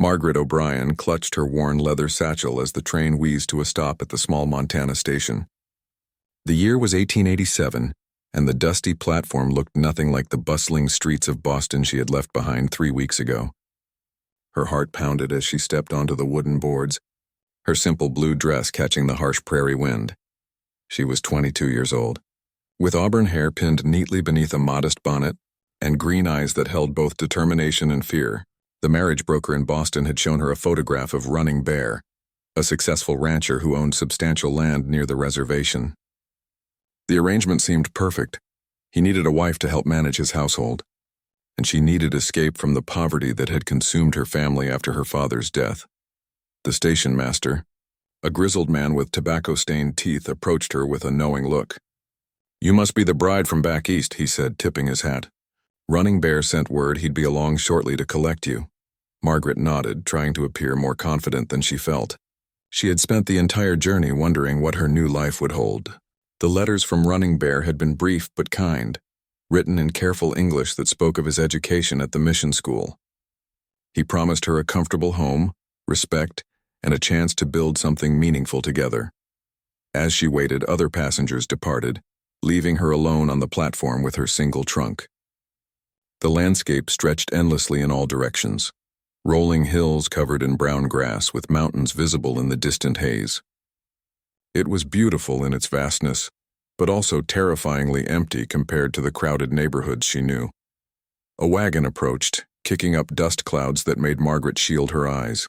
Margaret O'Brien clutched her worn leather satchel as the train wheezed to a stop at the small Montana station. The year was 1887, and the dusty platform looked nothing like the bustling streets of Boston she had left behind 3 weeks ago. Her heart pounded as she stepped onto the wooden boards, her simple blue dress catching the harsh prairie wind. She was 22 years old, with auburn hair pinned neatly beneath a modest bonnet and green eyes that held both determination and fear. The marriage broker in Boston had shown her a photograph of Running Bear, a successful rancher who owned substantial land near the reservation. The arrangement seemed perfect. He needed a wife to help manage his household, and she needed escape from the poverty that had consumed her family after her father's death. The station master, a grizzled man with tobacco-stained teeth, approached her with a knowing look. "You must be the bride from back east," he said, tipping his hat. "Running Bear sent word he'd be along shortly to collect you." Margaret nodded, trying to appear more confident than she felt. She had spent the entire journey wondering what her new life would hold. The letters from Running Bear had been brief but kind, written in careful English that spoke of his education at the mission school. He promised her a comfortable home, respect, and a chance to build something meaningful together. As she waited, other passengers departed, leaving her alone on the platform with her single trunk. The landscape stretched endlessly in all directions, rolling hills covered in brown grass with mountains visible in the distant haze. It was beautiful in its vastness, but also terrifyingly empty compared to the crowded neighborhoods she knew. A wagon approached, kicking up dust clouds that made Margaret shield her eyes.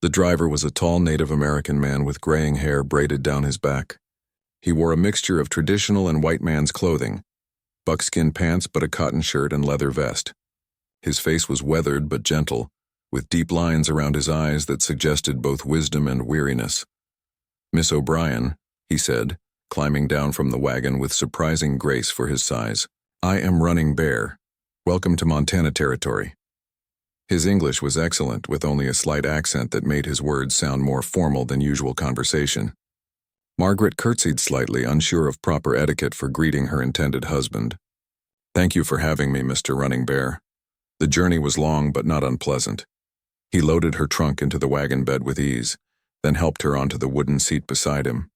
The driver was a tall Native American man with graying hair braided down his back. He wore a mixture of traditional and white man's clothing, buckskin pants but a cotton shirt and leather vest. His face was weathered but gentle, with deep lines around his eyes that suggested both wisdom and weariness. "Miss O'Brien," he said, climbing down from the wagon with surprising grace for his size. "I am Running Bear. Welcome to Montana Territory." His English was excellent, with only a slight accent that made his words sound more formal than usual conversation. Margaret curtsied slightly, unsure of proper etiquette for greeting her intended husband. "Thank you for having me, Mr. Running Bear. The journey was long but not unpleasant." He loaded her trunk into the wagon bed with ease, then helped her onto the wooden seat beside him.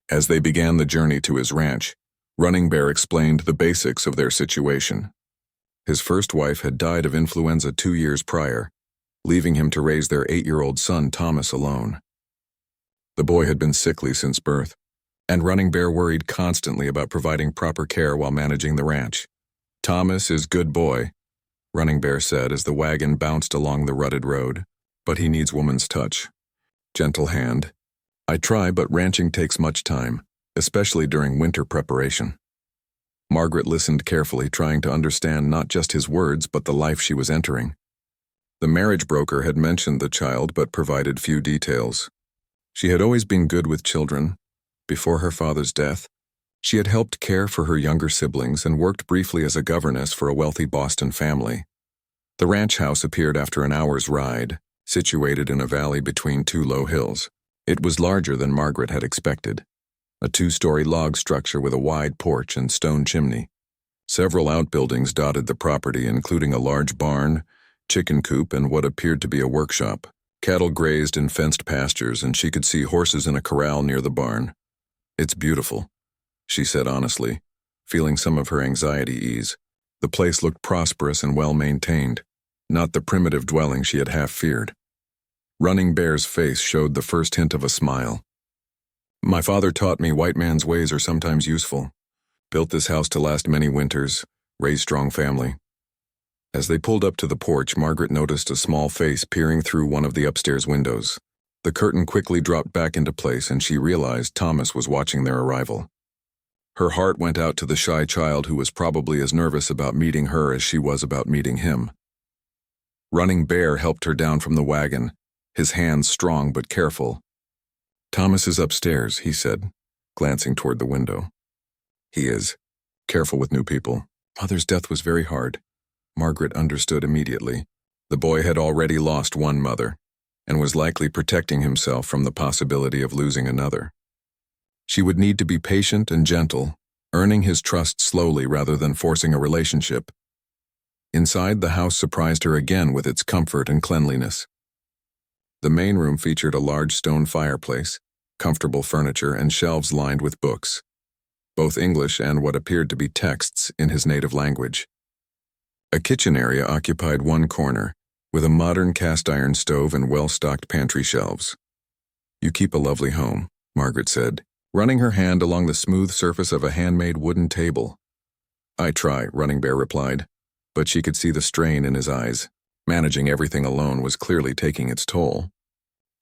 As they began the journey to his ranch, Running Bear explained the basics of their situation. His first wife had died of influenza 2 years prior, leaving him to raise their 8-year-old son Thomas alone. The boy had been sickly since birth, and Running Bear worried constantly about providing proper care while managing the ranch. "Thomas is good boy," Running Bear said as the wagon bounced along the rutted road, "but he needs woman's touch. Gentle hand. I try, but ranching takes much time, especially during winter preparation." Margaret listened carefully, trying to understand not just his words but the life she was entering. The marriage broker had mentioned the child but provided few details. She had always been good with children. Before her father's death, she had helped care for her younger siblings and worked briefly as a governess for a wealthy Boston family. The ranch house appeared after an hour's ride, situated in a valley between 2 low hills. It was larger than Margaret had expected. A 2-story log structure with a wide porch and stone chimney. Several outbuildings dotted the property, including a large barn, chicken coop, and what appeared to be a workshop. Cattle grazed in fenced pastures, and she could see horses in a corral near the barn. "It's beautiful," she said honestly, feeling some of her anxiety ease. The place looked prosperous and well-maintained, not the primitive dwelling she had half feared. Running Bear's face showed the first hint of a smile. "My father taught me white man's ways are sometimes useful. Built this house to last many winters, raised strong family." As they pulled up to the porch, Margaret noticed a small face peering through one of the upstairs windows. The curtain quickly dropped back into place, and she realized Thomas was watching their arrival. Her heart went out to the shy child who was probably as nervous about meeting her as she was about meeting him. Running Bear helped her down from the wagon, his hands strong but careful. "Thomas is upstairs," he said, glancing toward the window. "He is. Careful with new people. Mother's death was very hard." Margaret understood immediately. The boy had already lost one mother, and was likely protecting himself from the possibility of losing another. She would need to be patient and gentle, earning his trust slowly rather than forcing a relationship. Inside, the house surprised her again with its comfort and cleanliness. The main room featured a large stone fireplace, comfortable furniture, and shelves lined with books, both English and what appeared to be texts in his native language. A kitchen area occupied one corner, with a modern cast-iron stove and well-stocked pantry shelves. "You keep a lovely home," Margaret said, running her hand along the smooth surface of a handmade wooden table. "I try," Running Bear replied, but she could see the strain in his eyes. Managing everything alone was clearly taking its toll.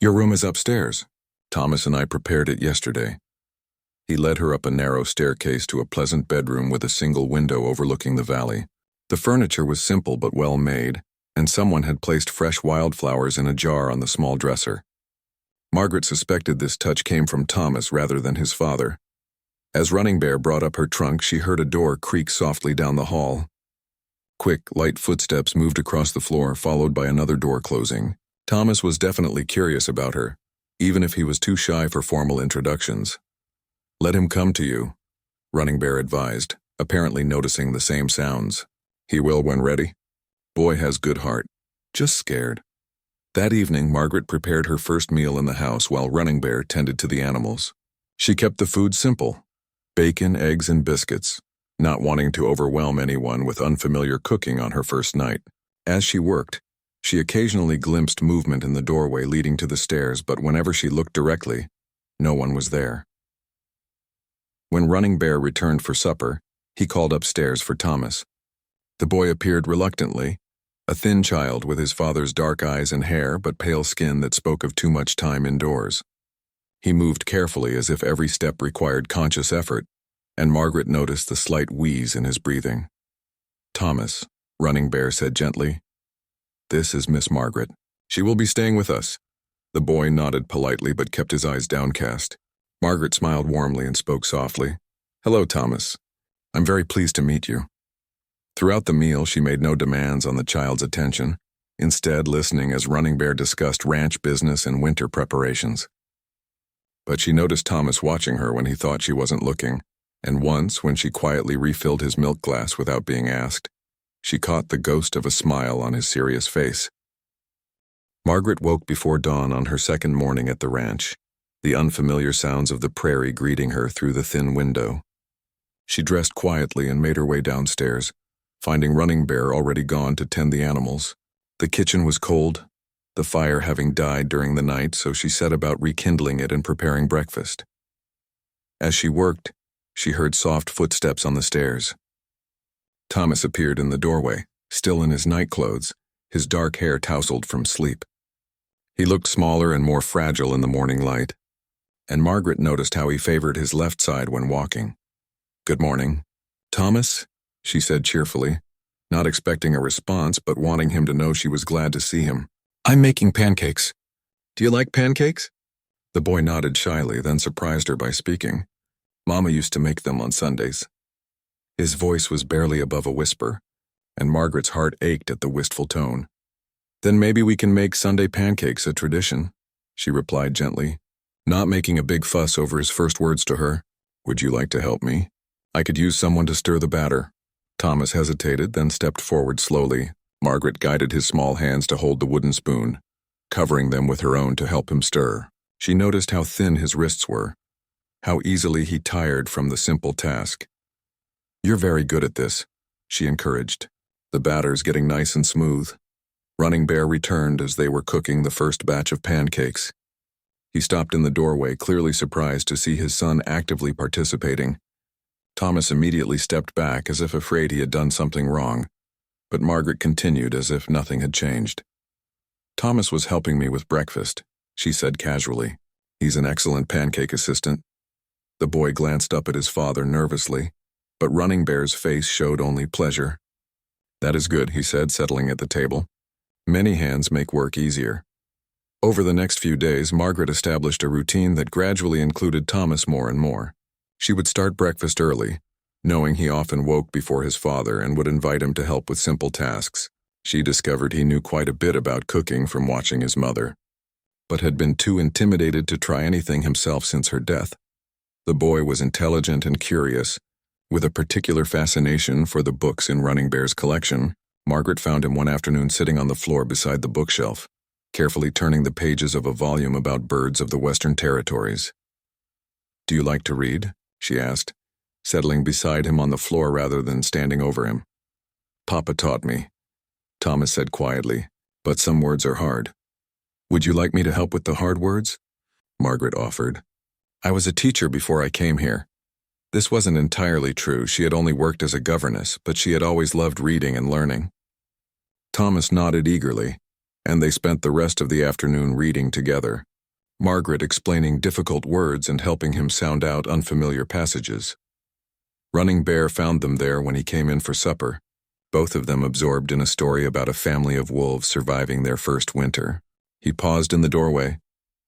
"Your room is upstairs. Thomas and I prepared it yesterday." He led her up a narrow staircase to a pleasant bedroom with a single window overlooking the valley. The furniture was simple but well made, and someone had placed fresh wildflowers in a jar on the small dresser. Margaret suspected this touch came from Thomas rather than his father. As Running Bear brought up her trunk, she heard a door creak softly down the hall. Quick, light footsteps moved across the floor, followed by another door closing. Thomas was definitely curious about her, even if he was too shy for formal introductions. "Let him come to you," Running Bear advised, apparently noticing the same sounds. "He will when ready. Boy has good heart. Just scared." That evening, Margaret prepared her first meal in the house while Running Bear tended to the animals. She kept the food simple: bacon, eggs, and biscuits, not wanting to overwhelm anyone with unfamiliar cooking on her first night. As she worked, she occasionally glimpsed movement in the doorway leading to the stairs, but whenever she looked directly, no one was there. When Running Bear returned for supper, he called upstairs for Thomas. The boy appeared reluctantly, a thin child with his father's dark eyes and hair but pale skin that spoke of too much time indoors. He moved carefully as if every step required conscious effort, and Margaret noticed the slight wheeze in his breathing. "Thomas," Running Bear said gently. "This is Miss Margaret. She will be staying with us." The boy nodded politely but kept his eyes downcast. Margaret smiled warmly and spoke softly. "Hello, Thomas. I'm very pleased to meet you." Throughout the meal, she made no demands on the child's attention, instead listening as Running Bear discussed ranch business and winter preparations. But she noticed Thomas watching her when he thought she wasn't looking, and once, when she quietly refilled his milk glass without being asked, she caught the ghost of a smile on his serious face. Margaret woke before dawn on her second morning at the ranch, the unfamiliar sounds of the prairie greeting her through the thin window. She dressed quietly and made her way downstairs, finding Running Bear already gone to tend the animals. The kitchen was cold, the fire having died during the night, so she set about rekindling it and preparing breakfast. As she worked, she heard soft footsteps on the stairs. Thomas appeared in the doorway, still in his nightclothes, his dark hair tousled from sleep. He looked smaller and more fragile in the morning light, and Margaret noticed how he favored his left side when walking. "Good morning, Thomas," she said cheerfully, not expecting a response but wanting him to know she was glad to see him. "I'm making pancakes. Do you like pancakes?" The boy nodded shyly, then surprised her by speaking. "Mama used to make them on Sundays." His voice was barely above a whisper, and Margaret's heart ached at the wistful tone. "Then maybe we can make Sunday pancakes a tradition," she replied gently, not making a big fuss over his first words to her. "Would you like to help me? I could use someone to stir the batter." Thomas hesitated, then stepped forward slowly. Margaret guided his small hands to hold the wooden spoon, covering them with her own to help him stir. She noticed how thin his wrists were, how easily he tired from the simple task. "You're very good at this," she encouraged. "The batter's getting nice and smooth." Running Bear returned as they were cooking the first batch of pancakes. He stopped in the doorway, clearly surprised to see his son actively participating. Thomas immediately stepped back as if afraid he had done something wrong, but Margaret continued as if nothing had changed. "Thomas was helping me with breakfast," she said casually. "He's an excellent pancake assistant." The boy glanced up at his father nervously, but Running Bear's face showed only pleasure. "That is good," he said, settling at the table. "Many hands make work easier." Over the next few days, Margaret established a routine that gradually included Thomas more and more. She would start breakfast early, knowing he often woke before his father and would invite him to help with simple tasks. She discovered he knew quite a bit about cooking from watching his mother, but had been too intimidated to try anything himself since her death. The boy was intelligent and curious, with a particular fascination for the books in Running Bear's collection. Margaret found him one afternoon sitting on the floor beside the bookshelf, carefully turning the pages of a volume about birds of the Western Territories. "Do you like to read?" she asked, settling beside him on the floor rather than standing over him. "Papa taught me," Thomas said quietly, "but some words are hard." "Would you like me to help with the hard words?" Margaret offered. "I was a teacher before I came here." This wasn't entirely true. She had only worked as a governess, but she had always loved reading and learning. Thomas nodded eagerly, and they spent the rest of the afternoon reading together, Margaret explaining difficult words and helping him sound out unfamiliar passages. Running Bear found them there when he came in for supper, both of them absorbed in a story about a family of wolves surviving their first winter. He paused in the doorway,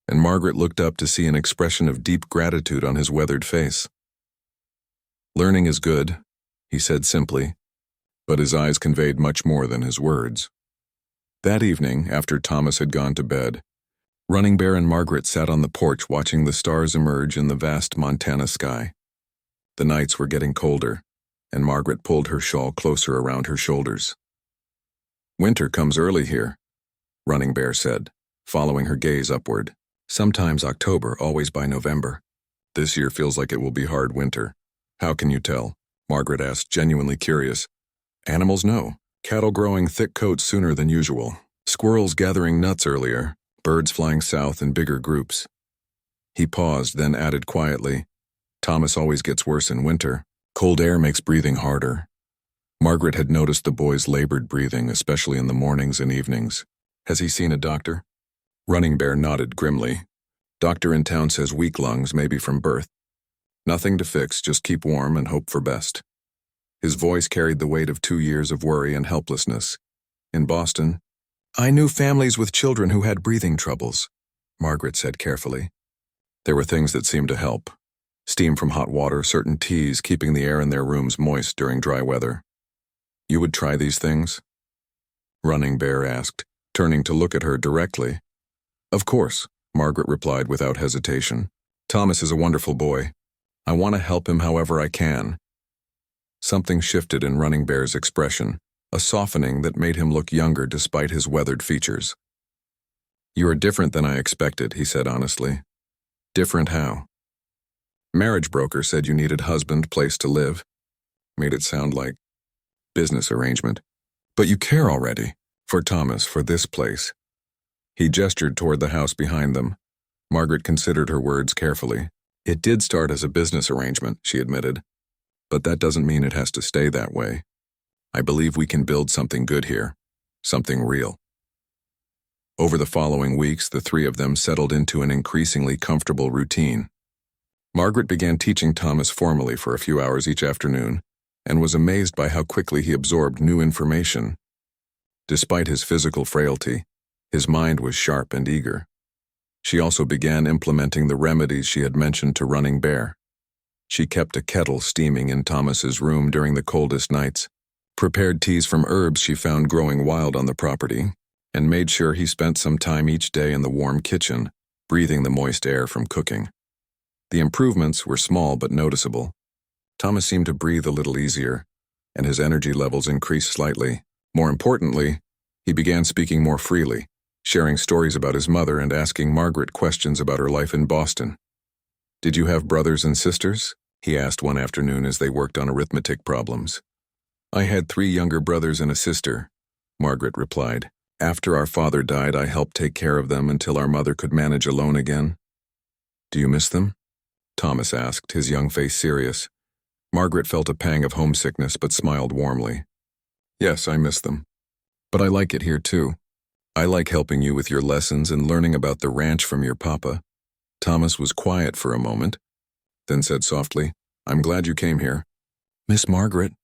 and Margaret looked up to see an expression of deep gratitude on his weathered face. "Learning is good," he said simply, but his eyes conveyed much more than his words. That evening, after Thomas had gone to bed, Running Bear and Margaret sat on the porch watching the stars emerge in the vast Montana sky. The nights were getting colder, and Margaret pulled her shawl closer around her shoulders. "Winter comes early here," Running Bear said, following her gaze upward. "Sometimes October, always by November. This year feels like it will be hard winter." "How can you tell?" Margaret asked, genuinely curious. "Animals know. Cattle growing thick coats sooner than usual. Squirrels gathering nuts earlier. Birds flying south in bigger groups." He paused, then added quietly, "Thomas always gets worse in winter. Cold air makes breathing harder." Margaret had noticed the boy's labored breathing, especially in the mornings and evenings. "Has he seen a doctor?" Running Bear nodded grimly. "Doctor in town says weak lungs, maybe from birth. Nothing to fix, just keep warm and hope for best." His voice carried the weight of 2 years of worry and helplessness. "In Boston, I knew families with children who had breathing troubles," Margaret said carefully. There were things that seemed to help. Steam from hot water, certain teas, keeping the air in their rooms moist during dry weather. "You would try these things?" Running Bear asked, turning to look at her directly. "Of course," Margaret replied without hesitation. "Thomas is a wonderful boy. I want to help him however I can." Something shifted in Running Bear's expression, a softening that made him look younger despite his weathered features. "You are different than I expected," he said honestly. "Different how?" "Marriage broker said you needed husband, place to live." Made it sound like business arrangement. "But you care already. For Thomas, for this place." He gestured toward the house behind them. Margaret considered her words carefully. "It did start as a business arrangement," she admitted. "But that doesn't mean it has to stay that way. I believe we can build something good here. Something real." Over the following weeks, the three of them settled into an increasingly comfortable routine. Margaret began teaching Thomas formally for a few hours each afternoon, and was amazed by how quickly he absorbed new information. Despite his physical frailty, his mind was sharp and eager. She also began implementing the remedies she had mentioned to Running Bear. She kept a kettle steaming in Thomas's room during the coldest nights, prepared teas from herbs she found growing wild on the property, and made sure he spent some time each day in the warm kitchen, breathing the moist air from cooking. The improvements were small but noticeable. Thomas seemed to breathe a little easier, and his energy levels increased slightly. More importantly, he began speaking more freely, sharing stories about his mother and asking Margaret questions about her life in Boston. "Did you have brothers and sisters?" he asked one afternoon as they worked on arithmetic problems. "I had 3 younger brothers and a sister," Margaret replied. "After our father died, I helped take care of them until our mother could manage alone again." "Do you miss them?" Thomas asked, his young face serious. Margaret felt a pang of homesickness but smiled warmly. "Yes, I miss them. But I like it here too. I like helping you with your lessons and learning about the ranch from your papa." Thomas was quiet for a moment, then said softly, "I'm glad you came here." "Miss Margaret."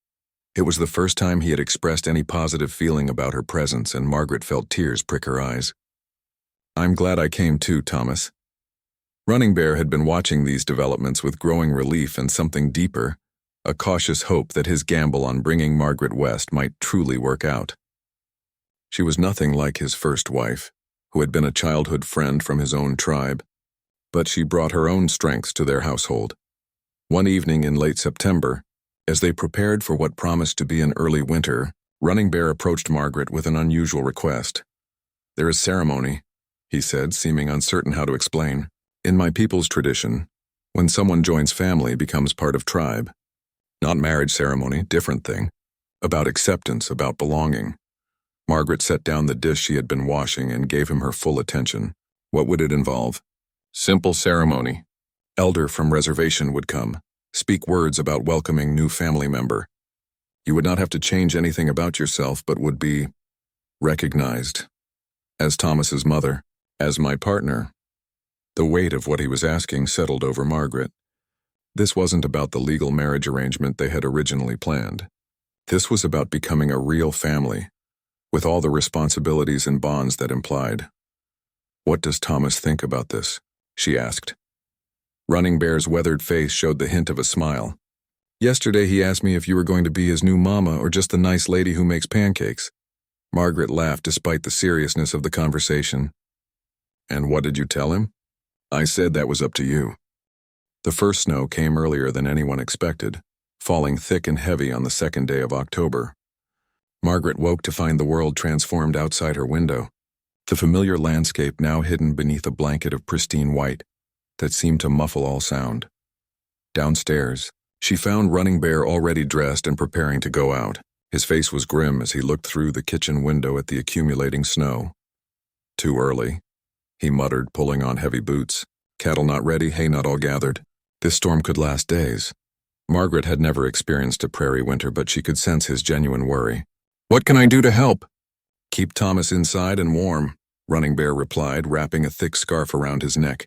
It was the first time he had expressed any positive feeling about her presence, and Margaret felt tears prick her eyes. "I'm glad I came too, Thomas." Running Bear had been watching these developments with growing relief and something deeper, a cautious hope that his gamble on bringing Margaret west might truly work out. She was nothing like his first wife, who had been a childhood friend from his own tribe, but she brought her own strengths to their household. One evening in late September, as they prepared for what promised to be an early winter, Running Bear approached Margaret with an unusual request. "There is ceremony," he said, seeming uncertain how to explain. "In my people's tradition, when someone joins family, becomes part of tribe. Not marriage ceremony, different thing. About acceptance, about belonging." Margaret set down the dish she had been washing and gave him her full attention. "What would it involve?" "Simple ceremony. Elder from reservation would come, speak words about welcoming new family member. You would not have to change anything about yourself, but would be recognized as Thomas's mother, as my partner." The weight of what he was asking settled over Margaret. This wasn't about the legal marriage arrangement they had originally planned. This was about becoming a real family, with all the responsibilities and bonds that implied. "What does Thomas think about this?" she asked. Running Bear's weathered face showed the hint of a smile. "Yesterday he asked me if you were going to be his new mama or just the nice lady who makes pancakes." Margaret laughed despite the seriousness of the conversation. "And what did you tell him?" "I said that was up to you." The first snow came earlier than anyone expected, falling thick and heavy on the second day of October. Margaret woke to find the world transformed outside her window, the familiar landscape now hidden beneath a blanket of pristine white that seemed to muffle all sound. Downstairs, she found Running Bear already dressed and preparing to go out. His face was grim as he looked through the kitchen window at the accumulating snow. "Too early," he muttered, pulling on heavy boots. "Cattle not ready, hay not all gathered. This storm could last days." Margaret had never experienced a prairie winter, but she could sense his genuine worry. "What can I do to help?" "Keep Thomas inside and warm," Running Bear replied, wrapping a thick scarf around his neck.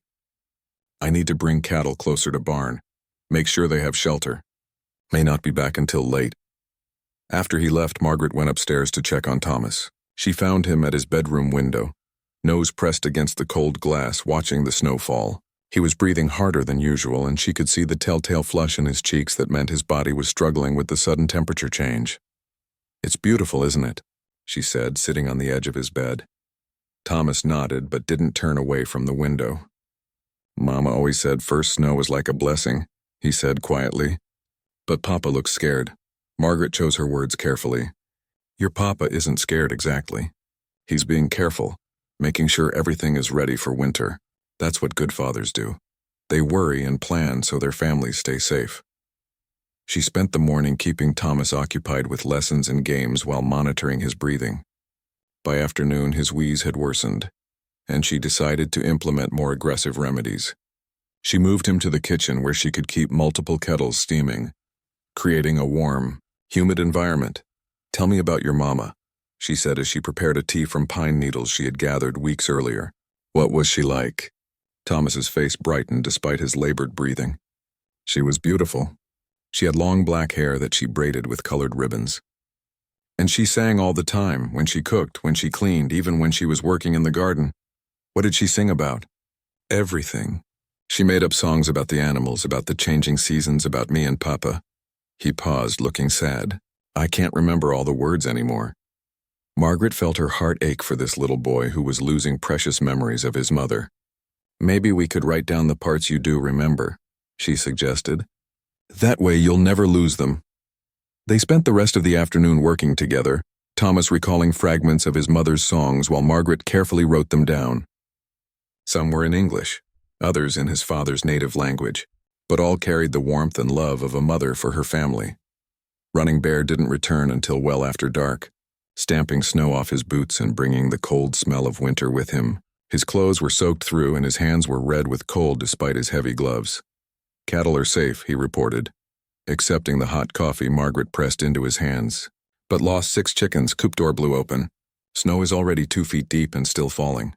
"I need to bring cattle closer to barn. Make sure they have shelter. May not be back until late." After he left, Margaret went upstairs to check on Thomas. She found him at his bedroom window, nose pressed against the cold glass, watching the snow fall. He was breathing harder than usual, and she could see the telltale flush in his cheeks that meant his body was struggling with the sudden temperature change. "It's beautiful, isn't it?" she said, sitting on the edge of his bed. Thomas nodded but didn't turn away from the window. "Mama always said first snow was like a blessing," he said quietly. "But Papa looks scared." Margaret chose her words carefully. "Your Papa isn't scared exactly. He's being careful, making sure everything is ready for winter. That's what good fathers do. They worry and plan so their families stay safe." She spent the morning keeping Thomas occupied with lessons and games while monitoring his breathing. By afternoon, his wheeze had worsened, and she decided to implement more aggressive remedies. She moved him to the kitchen where she could keep multiple kettles steaming, creating a warm, humid environment. "Tell me about your mama," she said as she prepared a tea from pine needles she had gathered weeks earlier. "What was she like?" Thomas's face brightened despite his labored breathing. "She was beautiful. She had long black hair that she braided with colored ribbons. And she sang all the time, when she cooked, when she cleaned, even when she was working in the garden." "What did she sing about?" "Everything. She made up songs about the animals, about the changing seasons, about me and Papa." He paused, looking sad. "I can't remember all the words anymore." Margaret felt her heart ache for this little boy who was losing precious memories of his mother. "Maybe we could write down the parts you do remember," she suggested. "That way you'll never lose them." They spent the rest of the afternoon working together, Thomas recalling fragments of his mother's songs while Margaret carefully wrote them down. Some were in English, others in his father's native language, but all carried the warmth and love of a mother for her family. Running Bear didn't return until well after dark, stamping snow off his boots and bringing the cold smell of winter with him. His clothes were soaked through and his hands were red with cold despite his heavy gloves. "Cattle are safe," he reported. Accepting the hot coffee Margaret pressed into his hands. "But lost 6 chickens, coop door blew open. Snow is already 2 feet deep and still falling."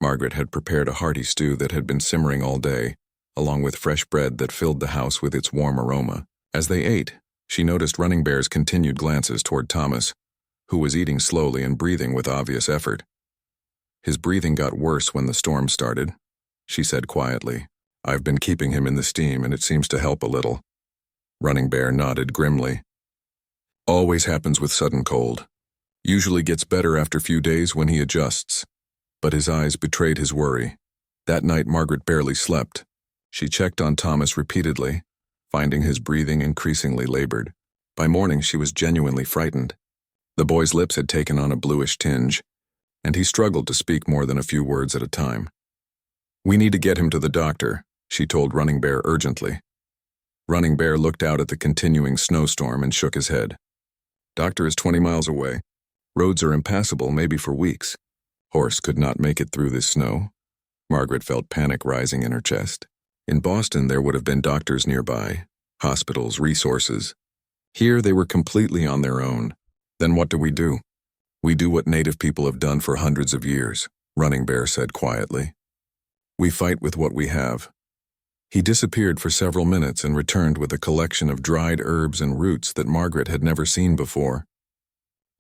Margaret had prepared a hearty stew that had been simmering all day, along with fresh bread that filled the house with its warm aroma. As they ate, she noticed Running Bear's continued glances toward Thomas, who was eating slowly and breathing with obvious effort. "His breathing got worse when the storm started," she said quietly. "I've been keeping him in the steam and it seems to help a little." Running Bear nodded grimly. "Always happens with sudden cold. Usually gets better after a few days when he adjusts." But his eyes betrayed his worry. That night Margaret barely slept. She checked on Thomas repeatedly, finding his breathing increasingly labored. By morning she was genuinely frightened. The boy's lips had taken on a bluish tinge, and he struggled to speak more than a few words at a time. "We need to get him to the doctor," she told Running Bear urgently. Running Bear looked out at the continuing snowstorm and shook his head. "Doctor is 20 miles away. Roads are impassable, maybe for weeks. Horse could not make it through this snow." Margaret felt panic rising in her chest. In Boston, there would have been doctors nearby, hospitals, resources. Here, they were completely on their own. "Then what do? We do what native people have done for hundreds of years," Running Bear said quietly. "We fight with what we have." He disappeared for several minutes and returned with a collection of dried herbs and roots that Margaret had never seen before.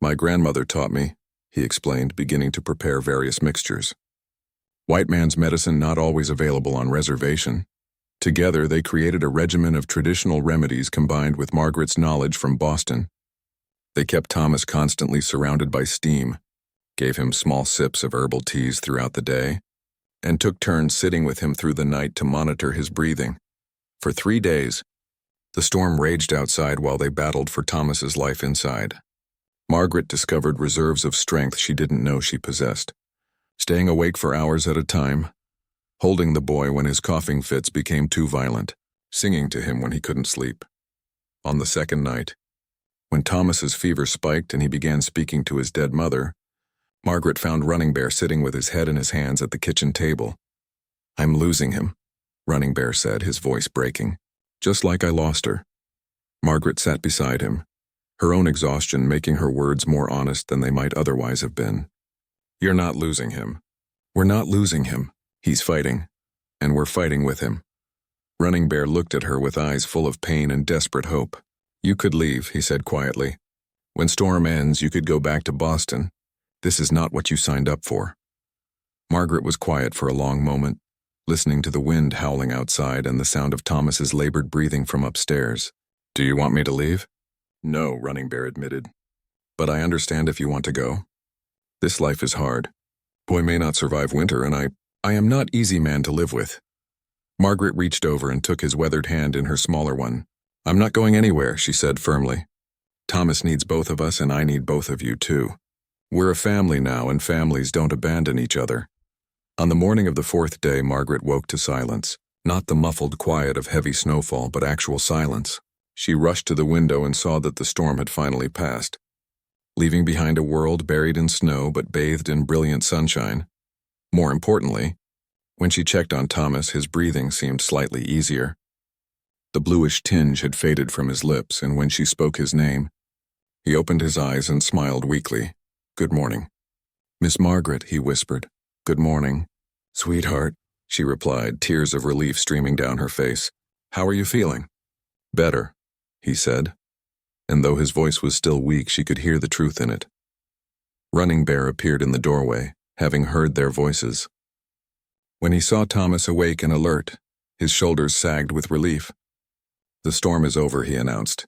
"My grandmother taught me," he explained, beginning to prepare various mixtures. White man's medicine not always available on reservation. Together, they created a regimen of traditional remedies combined with Margaret's knowledge from Boston. They kept Thomas constantly surrounded by steam, gave him small sips of herbal teas throughout the day, and took turns sitting with him through the night to monitor his breathing. For 3 days, the storm raged outside while they battled for Thomas's life inside. Margaret discovered reserves of strength she didn't know she possessed, staying awake for hours at a time, holding the boy when his coughing fits became too violent, singing to him when he couldn't sleep. On the second night, when Thomas's fever spiked and he began speaking to his dead mother, Margaret found Running Bear sitting with his head in his hands at the kitchen table. "I'm losing him," Running Bear said, his voice breaking. "Just like I lost her." Margaret sat beside him, her own exhaustion making her words more honest than they might otherwise have been. "You're not losing him. We're not losing him. He's fighting, and we're fighting with him." Running Bear looked at her with eyes full of pain and desperate hope. "You could leave," he said quietly. "When storm ends, you could go back to Boston. This is not what you signed up for." Margaret was quiet for a long moment, listening to the wind howling outside and the sound of Thomas's labored breathing from upstairs. "Do you want me to leave?" "No," Running Bear admitted. "But I understand if you want to go. This life is hard. Boy may not survive winter, and I am not easy man to live with." Margaret reached over and took his weathered hand in her smaller one. "I'm not going anywhere," she said firmly. "Thomas needs both of us, and I need both of you too. We're a family now, and families don't abandon each other." On the morning of the 4th day, Margaret woke to silence, not the muffled quiet of heavy snowfall, but actual silence. She rushed to the window and saw that the storm had finally passed, leaving behind a world buried in snow but bathed in brilliant sunshine. More importantly, when she checked on Thomas, his breathing seemed slightly easier. The bluish tinge had faded from his lips, and when she spoke his name, he opened his eyes and smiled weakly. "Good morning." "Miss Margaret," he whispered. "Good morning." "Sweetheart," she replied, tears of relief streaming down her face. "How are you feeling?" "Better," he said, and though his voice was still weak, she could hear the truth in it. Running Bear appeared in the doorway, having heard their voices. When he saw Thomas awake and alert, his shoulders sagged with relief. "The storm is over," he announced.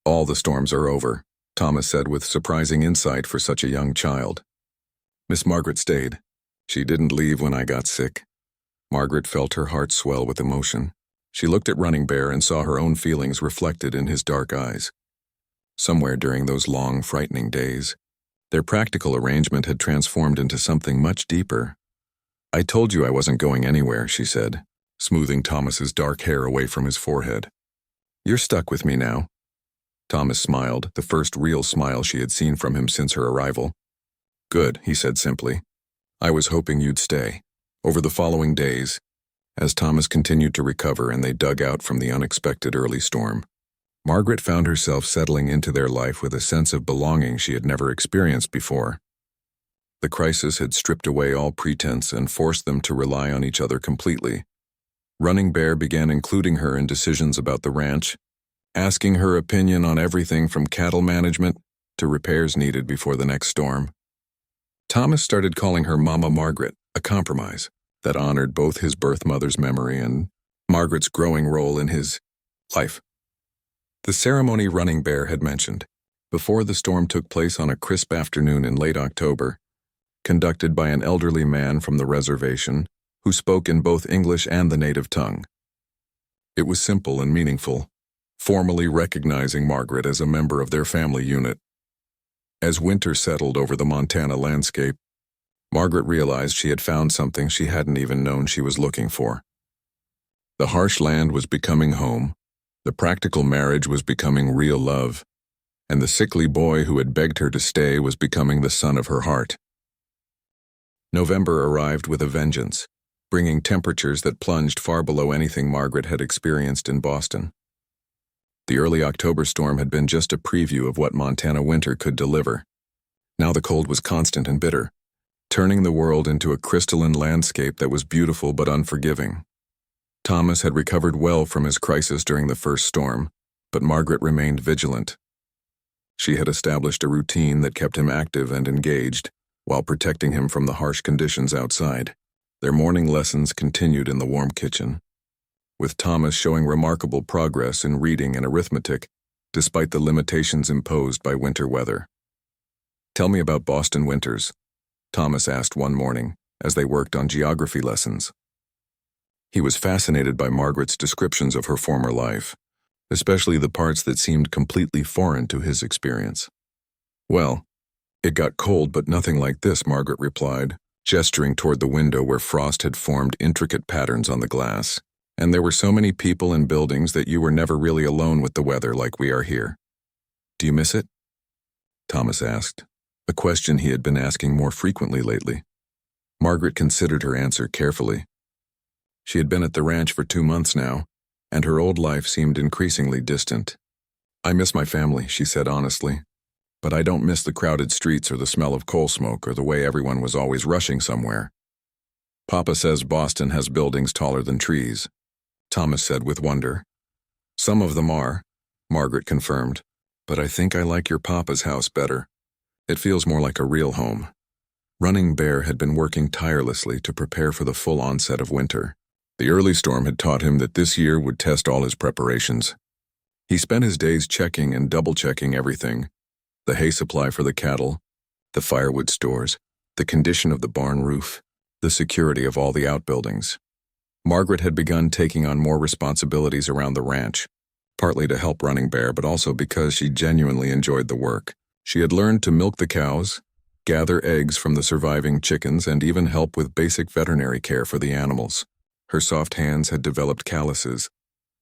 "All the storms are over," Thomas said with surprising insight for such a young child. Miss Margaret stayed. "She didn't leave when I got sick." Margaret felt her heart swell with emotion. She looked at Running Bear and saw her own feelings reflected in his dark eyes. Somewhere during those long, frightening days, their practical arrangement had transformed into something much deeper. "I told you I wasn't going anywhere," she said, smoothing Thomas's dark hair away from his forehead. "You're stuck with me now." Thomas smiled, the first real smile she had seen from him since her arrival. "Good," he said simply. "I was hoping you'd stay." Over the following days, as Thomas continued to recover and they dug out from the unexpected early storm, Margaret found herself settling into their life with a sense of belonging she had never experienced before. The crisis had stripped away all pretense and forced them to rely on each other completely. Running Bear began including her in decisions about the ranch, asking her opinion on everything from cattle management to repairs needed before the next storm. Thomas started calling her Mama Margaret, a compromise that honored both his birth mother's memory and Margaret's growing role in his life. The ceremony Running Bear had mentioned, before the storm took place on a crisp afternoon in late October, conducted by an elderly man from the reservation who spoke in both English and the native tongue. It was simple and meaningful, formally recognizing Margaret as a member of their family unit. As winter settled over the Montana landscape, Margaret realized she had found something she hadn't even known she was looking for. The harsh land was becoming home, the practical marriage was becoming real love, and the sickly boy who had begged her to stay was becoming the son of her heart. November arrived with a vengeance, bringing temperatures that plunged far below anything Margaret had experienced in Boston. The early October storm had been just a preview of what Montana winter could deliver. Now the cold was constant and bitter, turning the world into a crystalline landscape that was beautiful but unforgiving. Thomas had recovered well from his crisis during the first storm, but Margaret remained vigilant. She had established a routine that kept him active and engaged, while protecting him from the harsh conditions outside. Their morning lessons continued in the warm kitchen, with Thomas showing remarkable progress in reading and arithmetic, despite the limitations imposed by winter weather. "Tell me about Boston winters," Thomas asked one morning, as they worked on geography lessons. He was fascinated by Margaret's descriptions of her former life, especially the parts that seemed completely foreign to his experience. "Well, it got cold, but nothing like this," Margaret replied, gesturing toward the window where frost had formed intricate patterns on the glass. "And there were so many people and buildings that you were never really alone with the weather like we are here. Do you miss it?" Thomas asked, a question he had been asking more frequently lately. Margaret considered her answer carefully. She had been at the ranch for 2 months now, and her old life seemed increasingly distant. "I miss my family," she said honestly, "but I don't miss the crowded streets or the smell of coal smoke or the way everyone was always rushing somewhere." "Papa says Boston has buildings taller than trees," Thomas said with wonder. "Some of them are," Margaret confirmed, "but I think I like your papa's house better. It feels more like a real home." Running Bear had been working tirelessly to prepare for the full onset of winter. The early storm had taught him that this year would test all his preparations. He spent his days checking and double-checking everything: the hay supply for the cattle, the firewood stores, the condition of the barn roof, the security of all the outbuildings. Margaret had begun taking on more responsibilities around the ranch, partly to help Running Bear, but also because she genuinely enjoyed the work. She had learned to milk the cows, gather eggs from the surviving chickens, and even help with basic veterinary care for the animals. Her soft hands had developed calluses,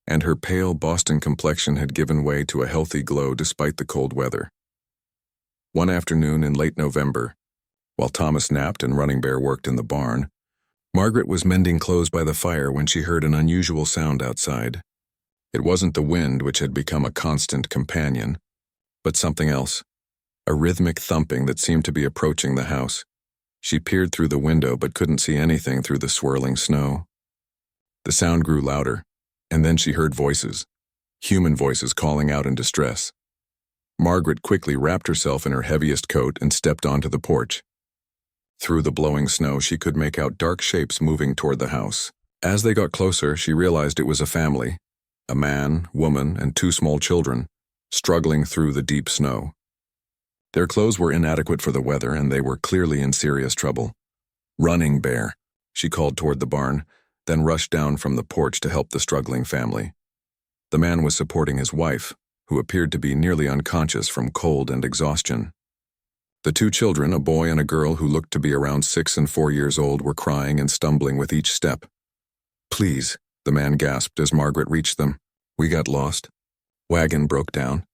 and her pale Boston complexion had given way to a healthy glow despite the cold weather. One afternoon in late November, while Thomas napped and Running Bear worked in the barn, Margaret was mending clothes by the fire when she heard an unusual sound outside. It wasn't the wind, which had become a constant companion, but something else, a rhythmic thumping that seemed to be approaching the house. She peered through the window but couldn't see anything through the swirling snow. The sound grew louder, and then she heard voices, human voices calling out in distress. Margaret quickly wrapped herself in her heaviest coat and stepped onto the porch. Through the blowing snow, she could make out dark shapes moving toward the house. As they got closer, she realized it was a family, a man, woman, and 2 small children, struggling through the deep snow. Their clothes were inadequate for the weather, and they were clearly in serious trouble. "Running Bear," she called toward the barn, then rushed down from the porch to help the struggling family. The man was supporting his wife, who appeared to be nearly unconscious from cold and exhaustion. The 2 children, a boy and a girl who looked to be around 6 and 4 years old, were crying and stumbling with each step. "Please," the man gasped as Margaret reached them. "We got lost. Wagon broke down.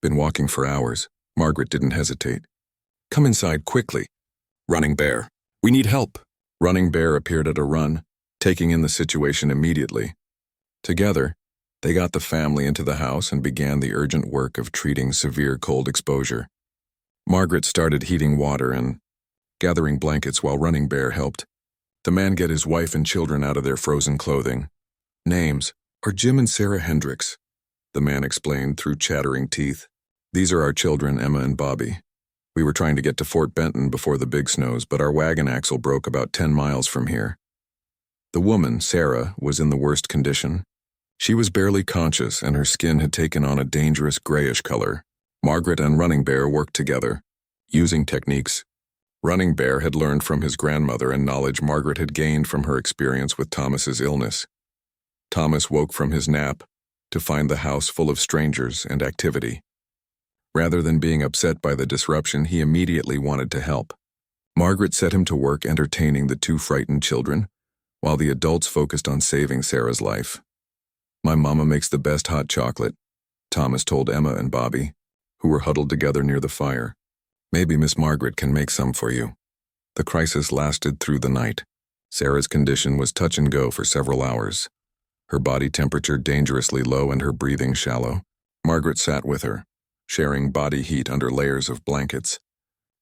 Been walking for hours." Margaret didn't hesitate. "Come inside quickly. Running Bear, we need help." Running Bear appeared at a run, taking in the situation immediately. Together, they got the family into the house and began the urgent work of treating severe cold exposure. Margaret started heating water and gathering blankets while Running Bear helped the man get his wife and children out of their frozen clothing. "Names are Jim and Sarah Hendricks," the man explained through chattering teeth. "These are our children, Emma and Bobby. We were trying to get to Fort Benton before the big snows, but our wagon axle broke about 10 miles from here." The woman, Sarah, was in the worst condition. She was barely conscious, and her skin had taken on a dangerous grayish color. Margaret and Running Bear worked together, using techniques Running Bear had learned from his grandmother and knowledge Margaret had gained from her experience with Thomas's illness. Thomas woke from his nap to find the house full of strangers and activity. Rather than being upset by the disruption, he immediately wanted to help. Margaret set him to work entertaining the two frightened children, while the adults focused on saving Sarah's life. "My mama makes the best hot chocolate," Thomas told Emma and Bobby, who were huddled together near the fire. "Maybe Miss Margaret can make some for you." The crisis lasted through the night. Sarah's condition was touch and go for several hours. Her body temperature dangerously low and her breathing shallow. Margaret sat with her, sharing body heat under layers of blankets,